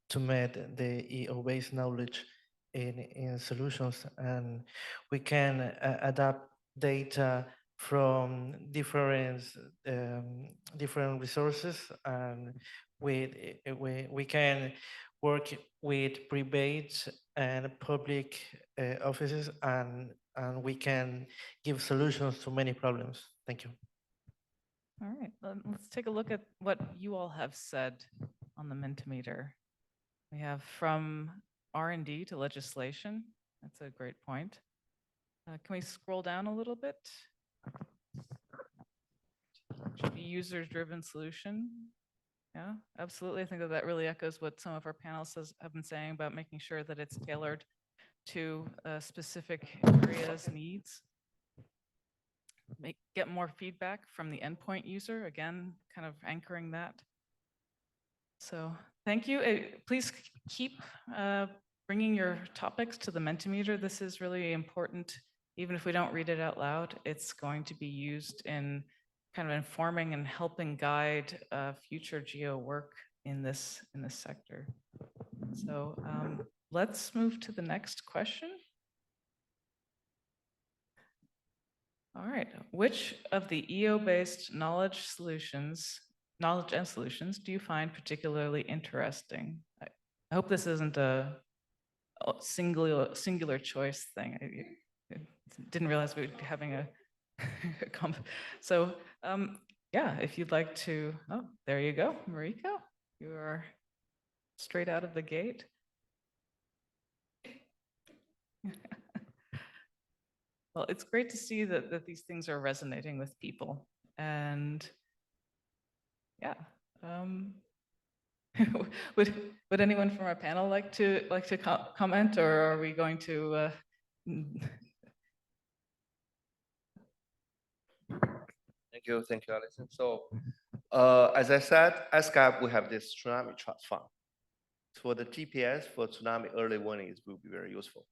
to meet the EO-based knowledge in solutions, and we can adapt data from different resources, and we can work with private and public offices, and we can give solutions to many problems. Thank you. All right, let's take a look at what you all have said on the Mentimeter. We have from R&D to legislation. That's a great point. Can we scroll down a little bit? Should be user-driven solution. Yeah, absolutely. I think that really echoes what some of our panelists have been saying about making sure that it's tailored to specific areas' needs. Get more feedback from the endpoint user, again, kind of anchoring that. So thank you. Please keep bringing your topics to the Mentimeter. This is really important. Even if we don't read it out loud, it's going to be used in kind of informing and helping guide future geo work in this sector. So let's move to the next question. All right, which of the EO-based knowledge and solutions do you find particularly interesting? I hope this isn't a singular choice thing. I didn't realize we would be having a so yeah, if you'd like to, oh, there you go, Mariko, you are straight out of the gate. Well, it's great to see that these things are resonating with people, and yeah. Would anyone from our panel like to comment, or are we going to? Thank you, Alison. So, as I said, ESCAP, we have this tsunami trust fund. For the GPS for tsunami early warning, it will be very useful.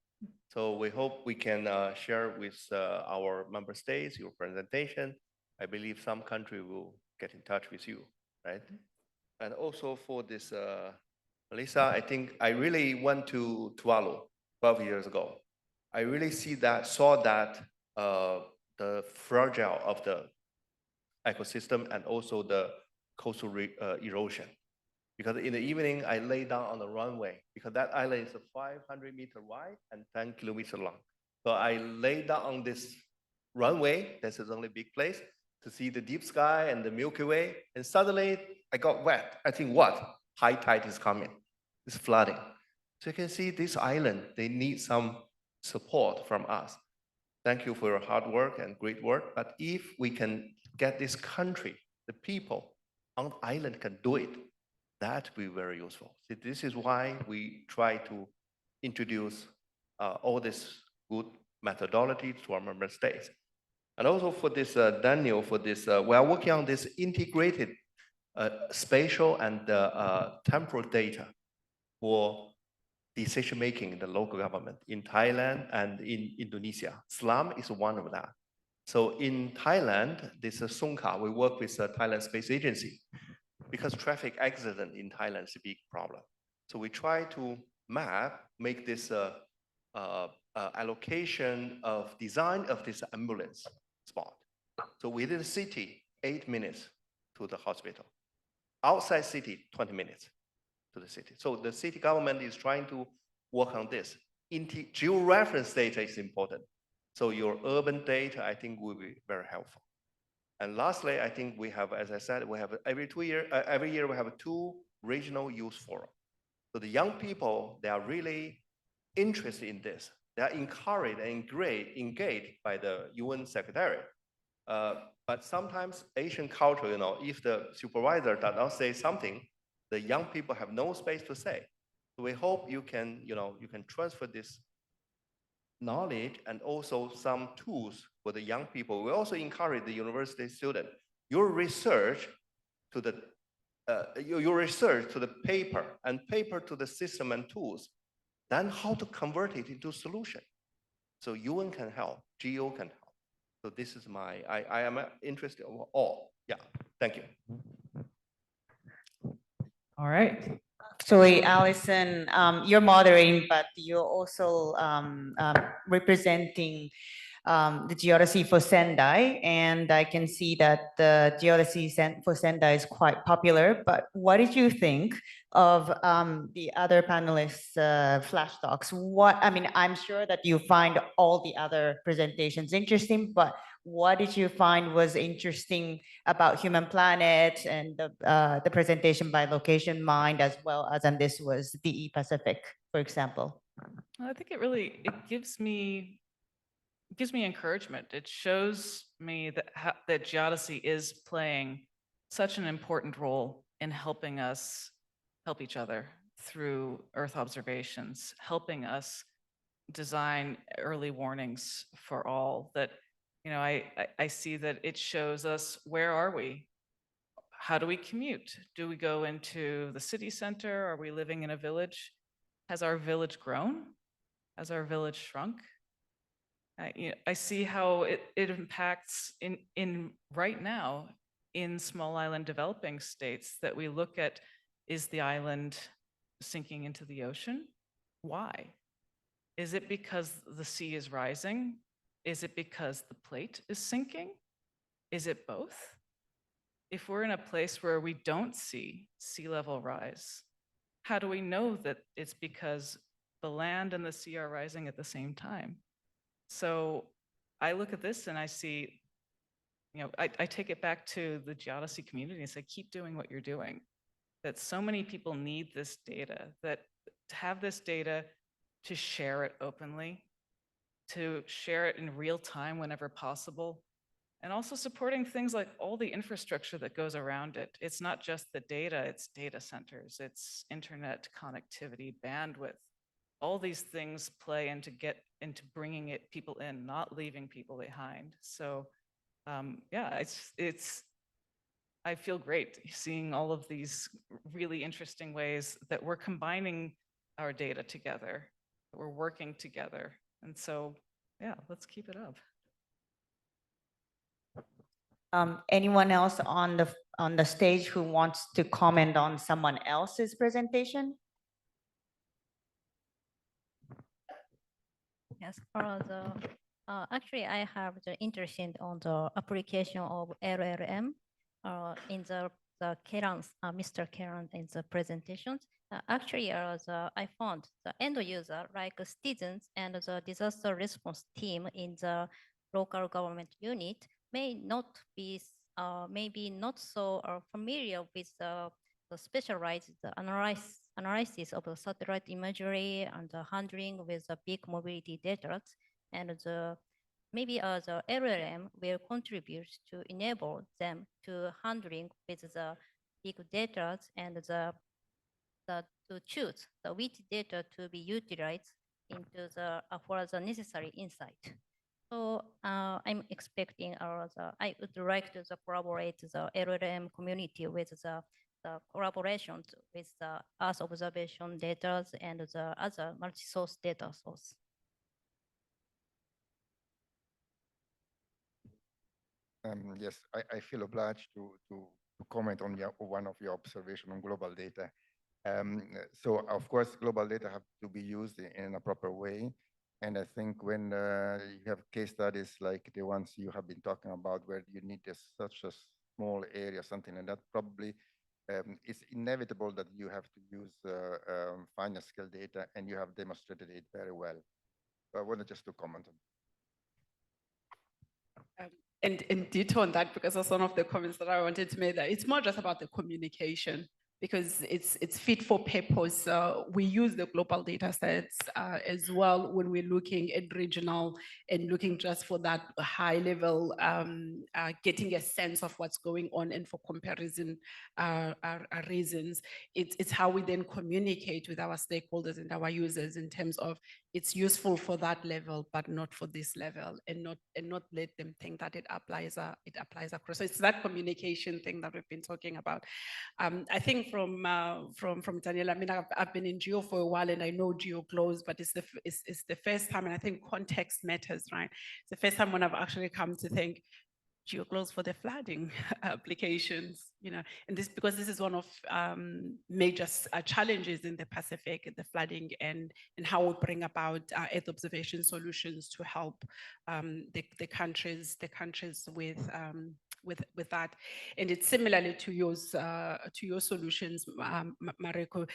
So we hope we can share with our member states your presentation. I believe some country will get in touch with you, right? And also for this, Melissa, I think I really went to Tuvalu 12 years ago. I really saw that the fragile of the ecosystem and also the coastal erosion. Because in the evening, I lay down on the runway because that island is 500-meter wide and 10 kilometers long. So I lay down on this runway, this is the only big place, to see the deep sky and the Milky Way. And suddenly I got wet. I think what? High tide is coming. It's flooding. So you can see this island, they need some support from us. Thank you for your hard work and great work. But if we can get this country, the people on the island can do it, that will be very useful. So this is why we try to introduce all this good methodology to our member states. And also for this, Daniel, for this, we are working on this integrated spatial and temporal data for decision-making in the local government in Thailand and in Indonesia. Slum is one of that. So in Thailand, this is Songkla, we work with the Thailand Space Agency because traffic accident in Thailand is a big problem. So we try to make this allocation of design of this ambulance spot. So within the city, 8 minutes to the hospital. Outside city, 20 minutes to the city. So the city government is trying to work on this. Geo-reference data is important. So your urban data, I think, will be very helpful. And lastly, I think we have, as I said, we have every year we have 2 regional youth forums. So the young people, they are really interested in this. they are encouraged and engaged by the UN Secretariat. But sometimes Asian culture, if the supervisor does not say something, the young people have no space to say. So we hope you can transfer this knowledge and also some tools for the young people. We also encourage the university student, your research to the paper and paper to the system and tools, then how to convert it into solution. So UN can help, GEO can help. So this is I am interested in all. Yeah, thank you. All right. Actually, Allison, you're moderating, but you're also representing the geodesy for Sendai, and I can see that the geodesy for Sendai is quite popular. But what did you think of the other panelists' flash talks? I'm sure that you find all the other presentations interesting, but what did you find was interesting about Human Planet and the presentation by Location Mind, as well as, and this was DE Pacific, for example? Well, I think it gives me encouragement. It shows me that geodesy is playing such an important role in helping us help each other through Earth observations, helping us design early warnings for all. That, I see that it shows us, where are we? How do we commute? Do we go into the city center? Are we living in a village? Has our village grown? Has our village shrunk? I see how it impacts in right now in small island developing states, that we look at, is the island sinking into the ocean? Why? Is it because the sea is rising? Is it because the plate is sinking? Is it both? If we're in a place where we don't see sea level rise, how do we know that it's because the land and the sea are rising at the same time? So I look at this and I see, I take it back to the geodesy community and say, keep doing what you're doing. That so many people need this data, that to have this data, to share it openly, to share it in real time whenever possible, and also supporting things like all the infrastructure that goes around it. It's not just the data, it's data centers, it's internet connectivity, bandwidth. All these things play into bringing people in, not leaving people behind. So yeah, I feel great seeing all of these really interesting ways that we're combining our data together, that we're working together. And so, yeah, let's keep it up. Anyone else on the stage who wants to comment on someone else's presentation? Yes, actually, I have the interest on the application of LLM in the Mr. Keran in the presentations. Actually, I found the end user, like citizens and the disaster response team in the local government unit, may not be, maybe not so familiar with the specialized analysis of the satellite imagery and the handling with the big mobility data, and maybe the LLM will contribute to enable them to handling with the big data and to choose the which data to be utilized into for the necessary insight. So I'm expecting I would like to collaborate the LLM community with the collaborations with the Earth observation data and the other multi-source data source. Yes, I feel obliged to comment on one of your observations on global data. So of course, global data have to be used in a proper way. And I think when you have case studies like the ones you have been talking about, where you need such a small area, something like that, probably it's inevitable that you have to use finer scale data, and you have demonstrated it very well. So I wanted just to comment on. And detail on that, because that's one of the comments that I wanted to make, that it's more just about the communication. because it's fit for purpose. We use the global data sets as well when we're looking at regional and looking just for that high level, getting a sense of what's going on and for comparison reasons. It's how we then communicate with our stakeholders and our users in terms of it's useful for that level, but not for this level, and not let them think that it applies across. So it's that communication thing that we've been talking about. I think from Daniela, I mean, I've been in Geo for a while and I know Geo close, but it's the first time, and I think context matters, right? It's the first time when I've actually come to think GeoClose for the flooding applications, you know, and this because this is one of major challenges in the Pacific, the flooding, and how we bring about Earth observation solutions to help the countries with that. And it's similarly to your solutions, Mariko.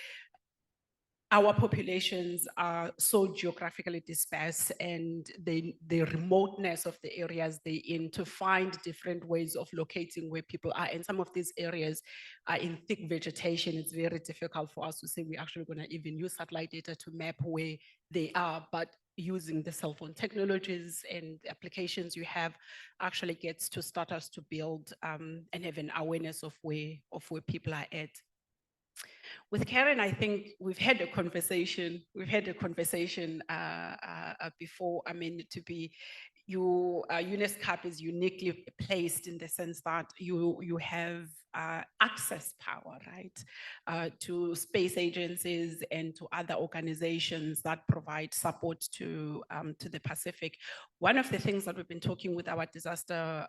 Our populations are so geographically dispersed, and the remoteness of the areas they're in, to find different ways of locating where people are. And some of these areas are in thick vegetation. It's very difficult for us to say we're actually going to even use satellite data to map where they are, but using the cell phone technologies and applications you have actually gets to start us to build and have an awareness of where people are at. With Karen, I think we've had a conversation. Before. I mean, UNESCAP is uniquely placed in the sense that you have access power, right, to space agencies and to other organizations that provide support to the Pacific. One of the things that we've been talking with our disaster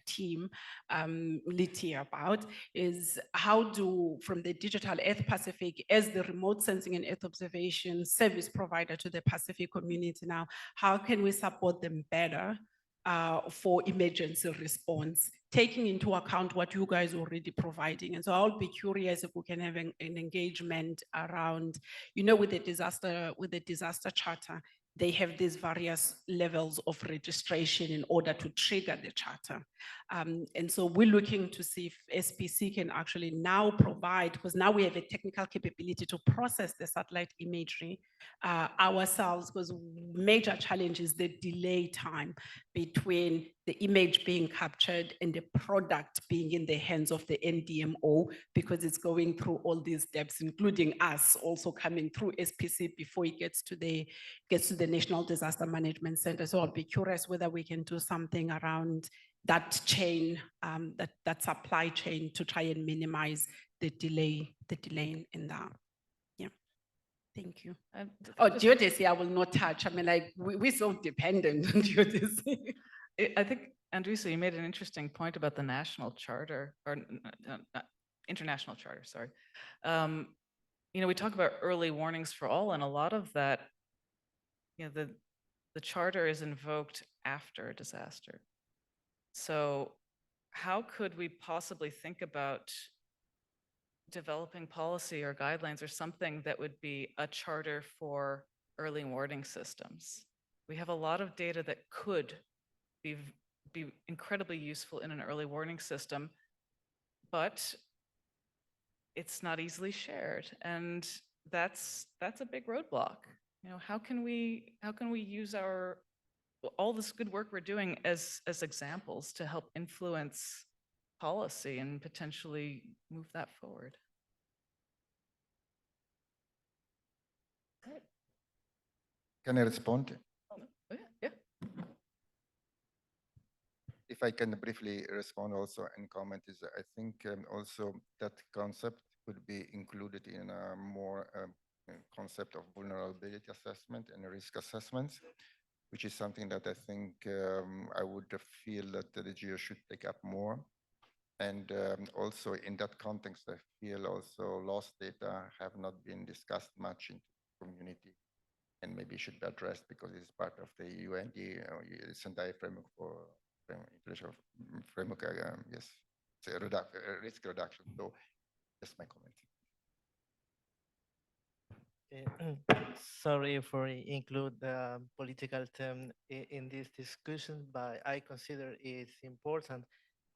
team, Liti, about is how from the Digital Earth Pacific, as the remote sensing and Earth observation service provider to the Pacific community now, how can we support them better for emergency response, taking into account what you guys are already providing? And so I'll be curious if we can have an engagement around, you know, with the disaster charter, they have these various levels of registration in order to trigger the charter. And so we're looking to see if SPC can actually now provide, because now we have a technical capability to process the satellite imagery ourselves, because major challenge is the delay time between the image being captured and the product being in the hands of the NDMO, because it's going through all these steps, including us also coming through SPC before it gets to the National Disaster Management Center. So I'll be curious whether we can do something around that chain, that supply chain, to try and minimize the delay in that. Yeah, thank you. Oh, geodesy, I will not touch. I mean, like, we're so dependent on geodesy. I think, Andresa, you made an interesting point about the national charter, or international charter, sorry. You know, we talk about early warnings for all, and a lot of that, you know, the charter is invoked after a disaster. So how could we possibly think about developing policy or guidelines or something that would be a charter for early warning systems? We have a lot of data that could be incredibly useful in an early warning system, but it's not easily shared, and that's a big roadblock. You know, how can we use all this good work we're doing as examples to help influence policy and potentially move that forward? Can I respond? Oh, yeah. If I can briefly respond also and comment, is I think also that concept could be included in a more concept of vulnerability assessment and risk assessments, which is something that I think I would feel that the GEO should take up more. And also in that context, I feel also lost data have not been discussed much in the community, and maybe should be addressed because it's part of the UND, it's entire framework for international framework, yes, it's a risk reduction. So that's my comment. Sorry for include the political term in this discussion, but I consider it's important.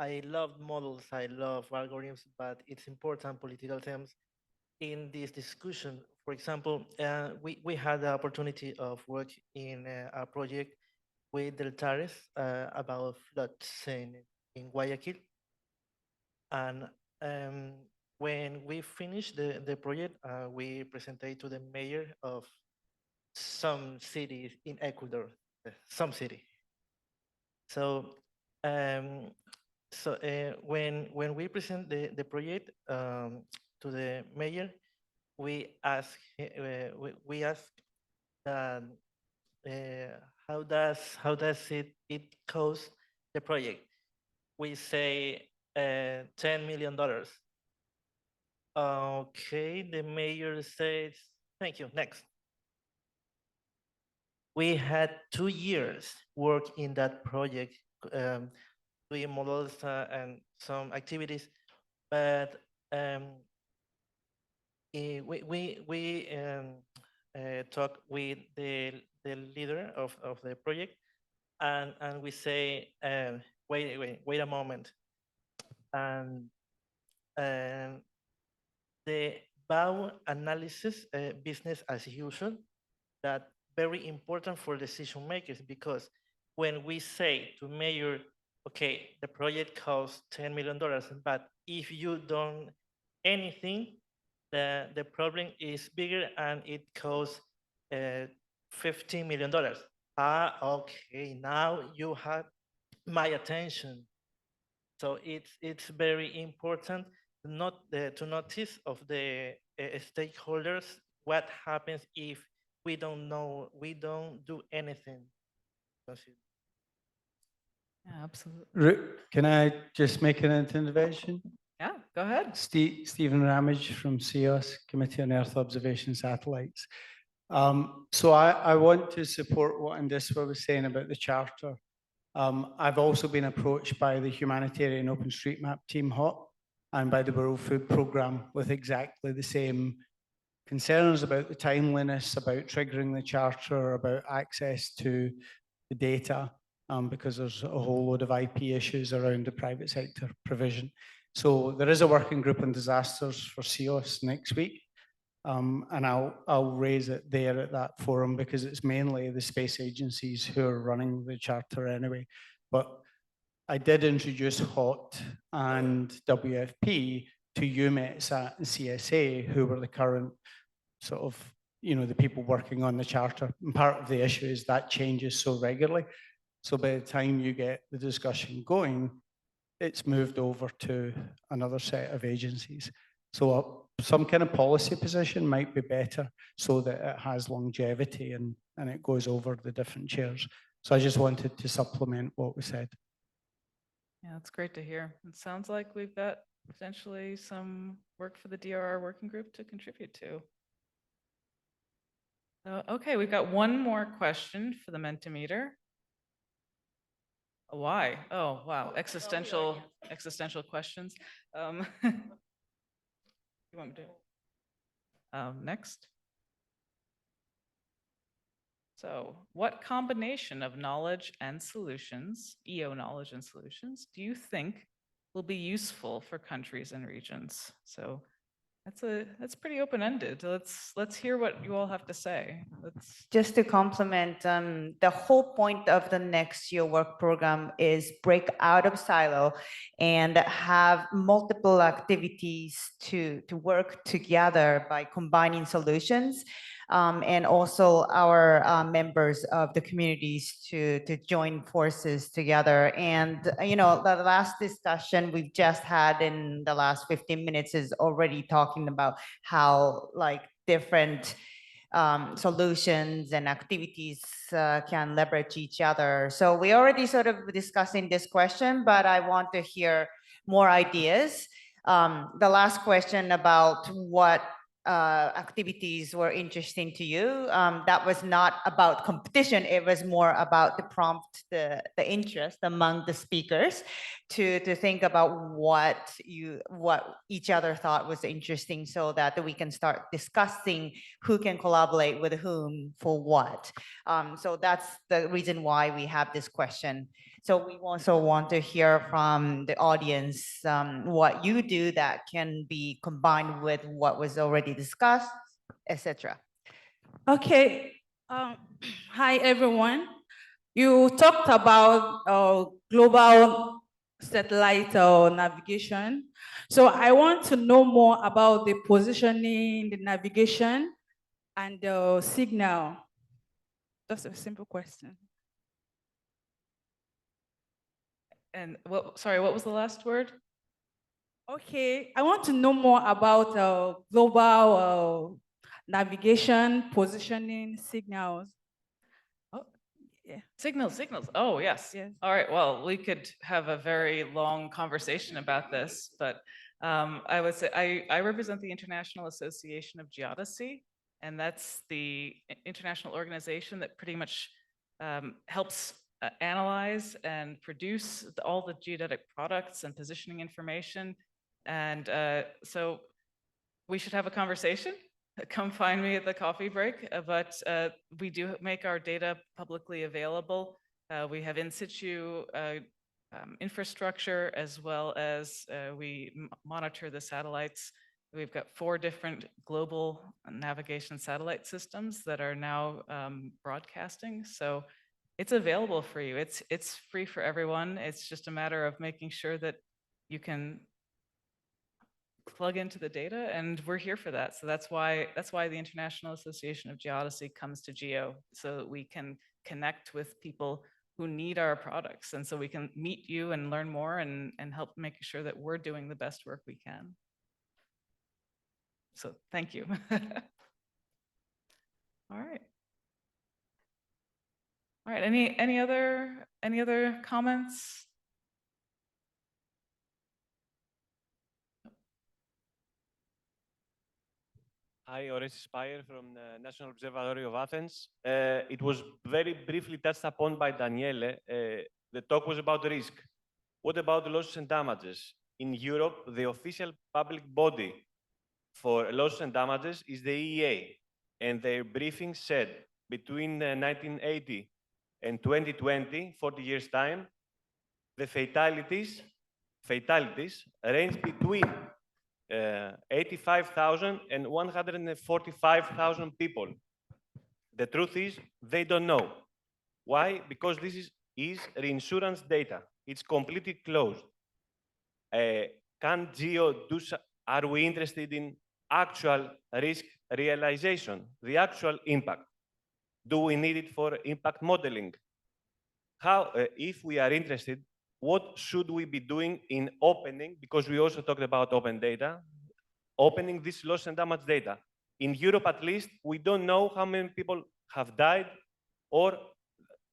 I love models, I love algorithms, but it's important political terms in this discussion. For example, we had the opportunity of work in a project with Deltares about floods in Guayaquil. And when we finished the project, we presented to the mayor of some cities in Ecuador, some city. So, when we present the project to the mayor, we ask that how does it cost the project? We say $10 million. Okay, the mayor says, thank you, next. We had 2 years work in that project, doing models and some activities, but we talk with the leader of the project, and we say, wait a moment, and the BAU analysis, business as usual, that very important for decision makers, because when we say to mayor, okay, the project costs $10 million, but if you don't anything, the problem is bigger and it costs $15 million. Okay, now you have my attention. So it's very important not to notice of the stakeholders what happens if we don't know, we don't do anything. Yeah, absolutely. Can I just make an intervention? Yeah, go ahead. Stephen Ramage from CEOS, Committee on Earth Observation Satellites. So I want to support what Andiswa was saying about the charter. I've also been approached by the humanitarian OpenStreetMap team HOT and by the World Food Programme with exactly the same concerns about the timeliness, about triggering the charter, about access to the data, because there's a whole load of IP issues around the private sector provision. So there is a working group on disasters for CEOS next week. And I'll raise it there at that forum because it's mainly the space agencies who are running the charter anyway. But I did introduce HOT and WFP to UMETSAT and CSA, who were the current sort of, the people working on the charter. And part of the issue is that changes so regularly. So by the time you get the discussion going, it's moved over to another set of agencies. So some kind of policy position might be better so that it has longevity and it goes over the different chairs. So I just wanted to supplement what was said. Yeah, it's great to hear. It sounds like we've got potentially some work for the DRR working group to contribute to. Okay, we've got one more question for the Mentimeter. Why? Oh, wow, existential questions. You want me to? Next. So what combination of knowledge and solutions, EO knowledge and solutions, do you think will be useful for countries and regions? So that's pretty open-ended. Let's hear what you all have to say. Just to complement, the whole point of the next year work program is break out of silo and have multiple activities to work together by combining solutions. And also our members of the communities to join forces together. And, the last discussion we've just had in the last 15 minutes is already talking about how different solutions and activities can leverage each other. So we already sort of discussing this question, but I want to hear more ideas. The last question about what activities were interesting to you. That was not about competition. It was more about the prompt, the interest among the speakers to think about what each other thought was interesting so that we can start discussing who can collaborate with whom for what. So that's the reason why we have this question. So we also want to hear from the audience, what you do that can be combined with what was already discussed, etc. Okay. Hi, everyone. You talked about global satellite navigation. So I want to know more about the positioning, the navigation, and the signal. Just a simple question. And sorry, what was the last word? Okay, I want to know more about global navigation, positioning, signals. Oh, Yeah. signals. Oh, yes. Yes. All right. Well, we could have a very long conversation about this, but I would say I represent the International Association of Geodesy, and that's the international organization that pretty much helps analyze and produce all the geodetic products and positioning information. And so we should have a conversation. Come find me at the coffee break, but we do make our data publicly available. We have in situ infrastructure, as well as we monitor the satellites. We've got 4 different global navigation satellite systems that are now broadcasting. So it's available for you. It's free for everyone. It's just a matter of making sure that you can plug into the data, and we're here for that. So that's why the International Association of Geodesy comes to GEO, so that we can connect with people who need our products, and so we can meet you and learn more and help make sure that we're doing the best work we can. So thank you. All right. All right. Any other comments? Hi, Orestes Spire from the National Observatory of Athens. It was very briefly touched upon by Daniele. The talk was about risk. What about losses and damages? In Europe, the official public body for losses and damages is the EEA, and their briefing said between 1980 and 2020, 40 years' time, the fatalities range between 85,000 and 145,000 people. The truth is, they don't know. Why? Because this is reinsurance data. It's completely closed. Can GEO are we interested in actual risk realization, the actual impact? Do we need it for impact modeling? How, if we are interested, what should we be doing in opening, because we also talked about open data, opening this loss and damage data. In Europe, at least, we don't know how many people have died, or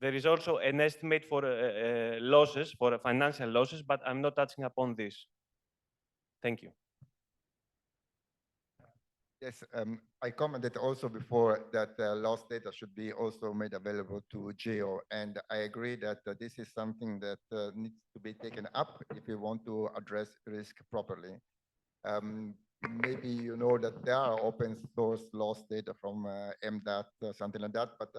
there is also an estimate for losses, for financial losses, but I'm not touching upon this. Thank you. Yes, I commented also before that lost data should be also made available to GEO, and I agree that this is something that needs to be taken up if we want to address risk properly. Maybe you know that there are open source lost data from MDAT, something like that, but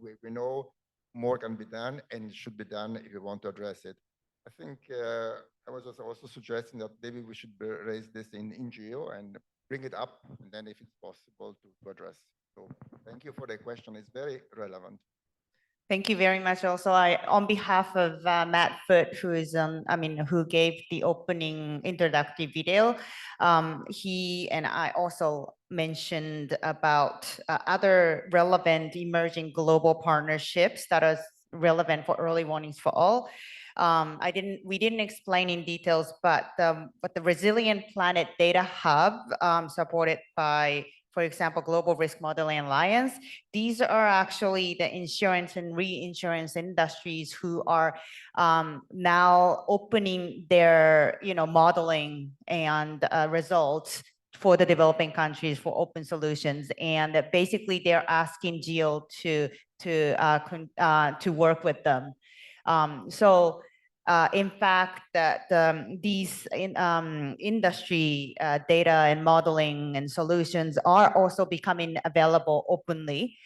we know more can be done and should be done if you want to address it. I think I was also suggesting that maybe we should raise this in GEO and bring it up, and then if it's possible to address. So thank you for the question. It's very relevant. Thank you very much. Also, on behalf of Matt Foote, who is, who gave the opening introductory video, he and I also mentioned about other relevant emerging global partnerships that are relevant for early warnings for all. We didn't explain in details, but the Resilient Planet Data Hub, supported by, for example, Global Risk Modeling Alliance. These are actually the insurance and reinsurance industries who are now opening their, modeling and results for the developing countries for open solutions. And basically they're asking GEO to work with them. In fact, that these industry data and modeling and solutions are also becoming available openly.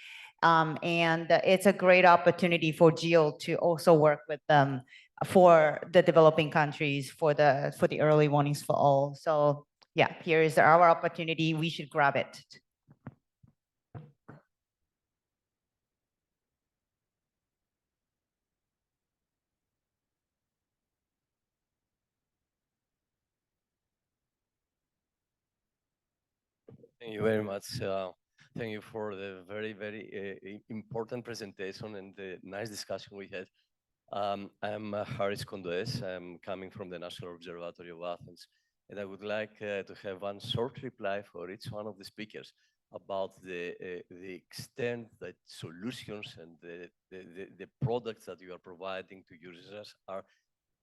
And it's a great opportunity for GEO to also work with them for the developing countries, for the early warnings for all. So yeah, here is our opportunity. We should grab it. Thank you very much. Thank you for the very important presentation and the nice discussion we had. I'm Haris Kondoes. I'm coming from the National Observatory of Athens, and I would like to have one short reply for each one of the speakers about the extent that solutions and the products that you are providing to users are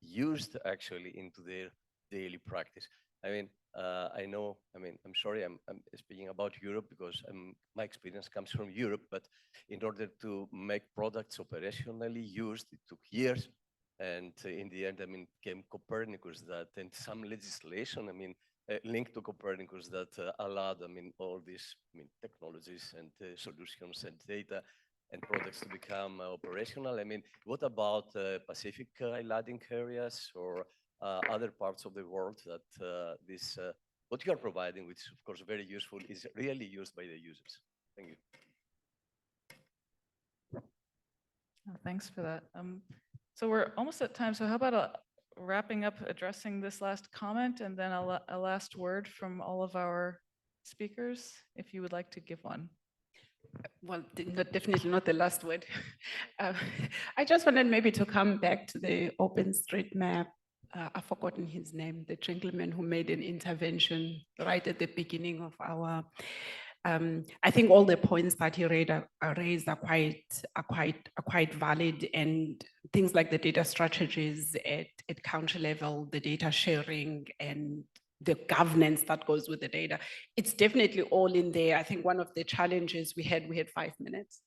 used actually into their daily practice. I mean, I'm sorry, I'm speaking about Europe because my experience comes from Europe, but in order to make products operationally used, it took years. And in the end, came Copernicus and some legislation, linked to Copernicus that allowed, all these, technologies and solutions and data and products to become operational. What about Pacific Islanding areas or other parts of the world that what you are providing, which is of course very useful, is really used by the users? Thank you. Thanks for that. So we're almost at time. So how about wrapping up, addressing this last comment, and then a last word from all of our speakers, if you would like to give one. Well, definitely not the last word. I just wanted maybe to come back to the OpenStreetMap. I've forgotten his name, the gentleman who made an intervention right at the beginning of our. I think all the points that he raised are quite valid, and things like the data strategies at country level, the data sharing, and the governance that goes with the data. It's definitely all in there. I think one of the challenges we had 5 minutes,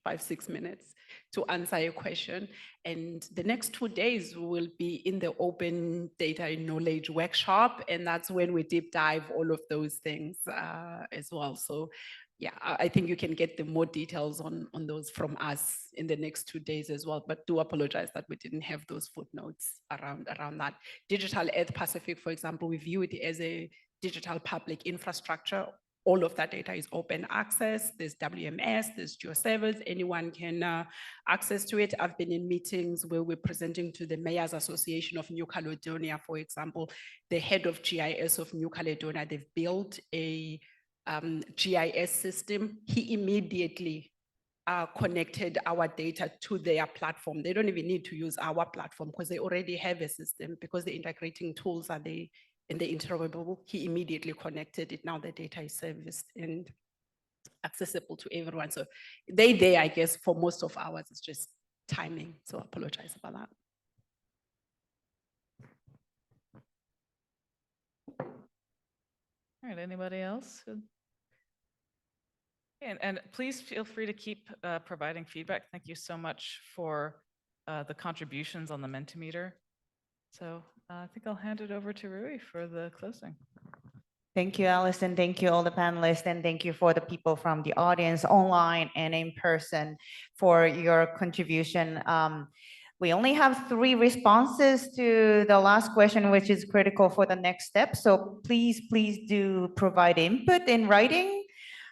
5-6 minutes to answer a question. And the next 2 days we will be in the open data and knowledge workshop. And that's when we deep dive all of those things as well. So yeah, I think you can get the more details on those from us in the next 2 days as well, but do apologize that we didn't have those footnotes around that. Digital Earth Pacific, for example, we view it as a digital public infrastructure. All of that data is open access. There's WMS, there's GeoServers, anyone can access to it. I've been in meetings where we're presenting to the Mayors Association of New Caledonia, for example, the head of GIS of New Caledonia. They've built a GIS system. He immediately connected our data to their platform. They don't even need to use our platform because they already have a system, because the integrating tools are there and they're interoperable. He immediately connected it. Now the data is serviced and accessible to everyone. So I guess, for most of ours, it's just timing. So I apologize about that. All right, anybody else? And please feel free to keep providing feedback. Thank you so much for the contributions on the Mentimeter. So I think I'll hand it over to Rui for the closing. Thank you, Alison. Thank you, all the panelists, and thank you for the people from the audience online and in person for your contribution. We only have 3 responses to the last question, which is critical for the next step. So please do provide input in writing.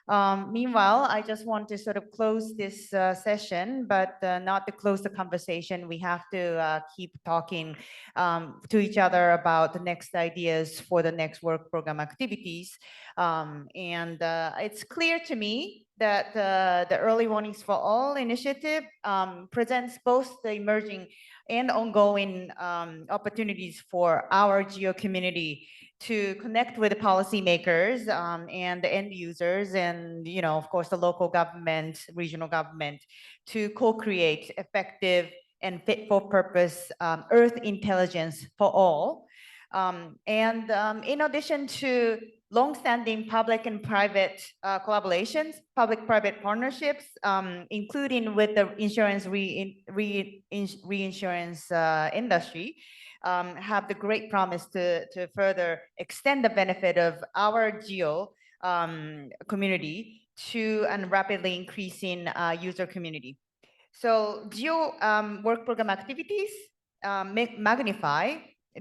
Meanwhile, I just want to sort of close this session, but not to close the conversation. We have to keep talking to each other about the next ideas for the next work program activities. And it's clear to me that the Early Warnings for All initiative presents both the emerging and ongoing opportunities for our geo community to connect with the policymakers and the end users, and of course the local government, regional government, to co-create effective and fit for purpose Earth intelligence for all. And in addition to long-standing public and private collaborations, public-private partnerships, including with the insurance reinsurance industry, have the great promise to further extend the benefit of our geo community to a rapidly increasing user community. So geo work program activities magnify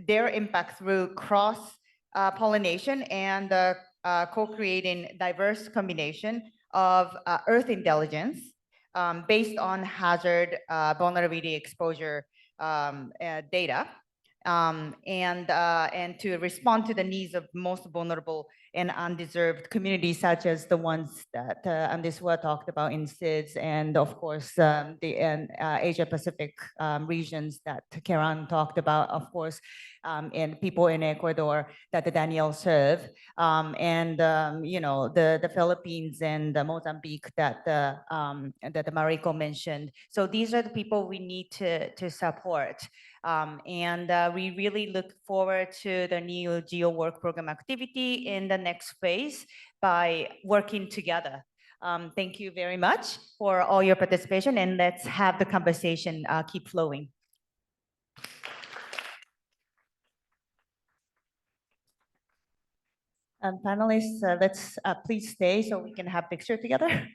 their impact through cross pollination and co-creating diverse combination of Earth intelligence based on hazard vulnerability exposure data and to respond to the needs of most vulnerable and undeserved communities, such as the ones that Andiswa talked about in SIDS, and of course the Asia Pacific regions that Karen talked about, of course, and people in Ecuador that Daniel served, you know, the Philippines and Mozambique that that Mariko mentioned. So these are the people we need to support. We really look forward to the Neo Geo Work Program activity in the next phase by working together. Thank you very much for all your participation, and let's have the conversation keep flowing. Panelists, let's please stay so we can have picture together.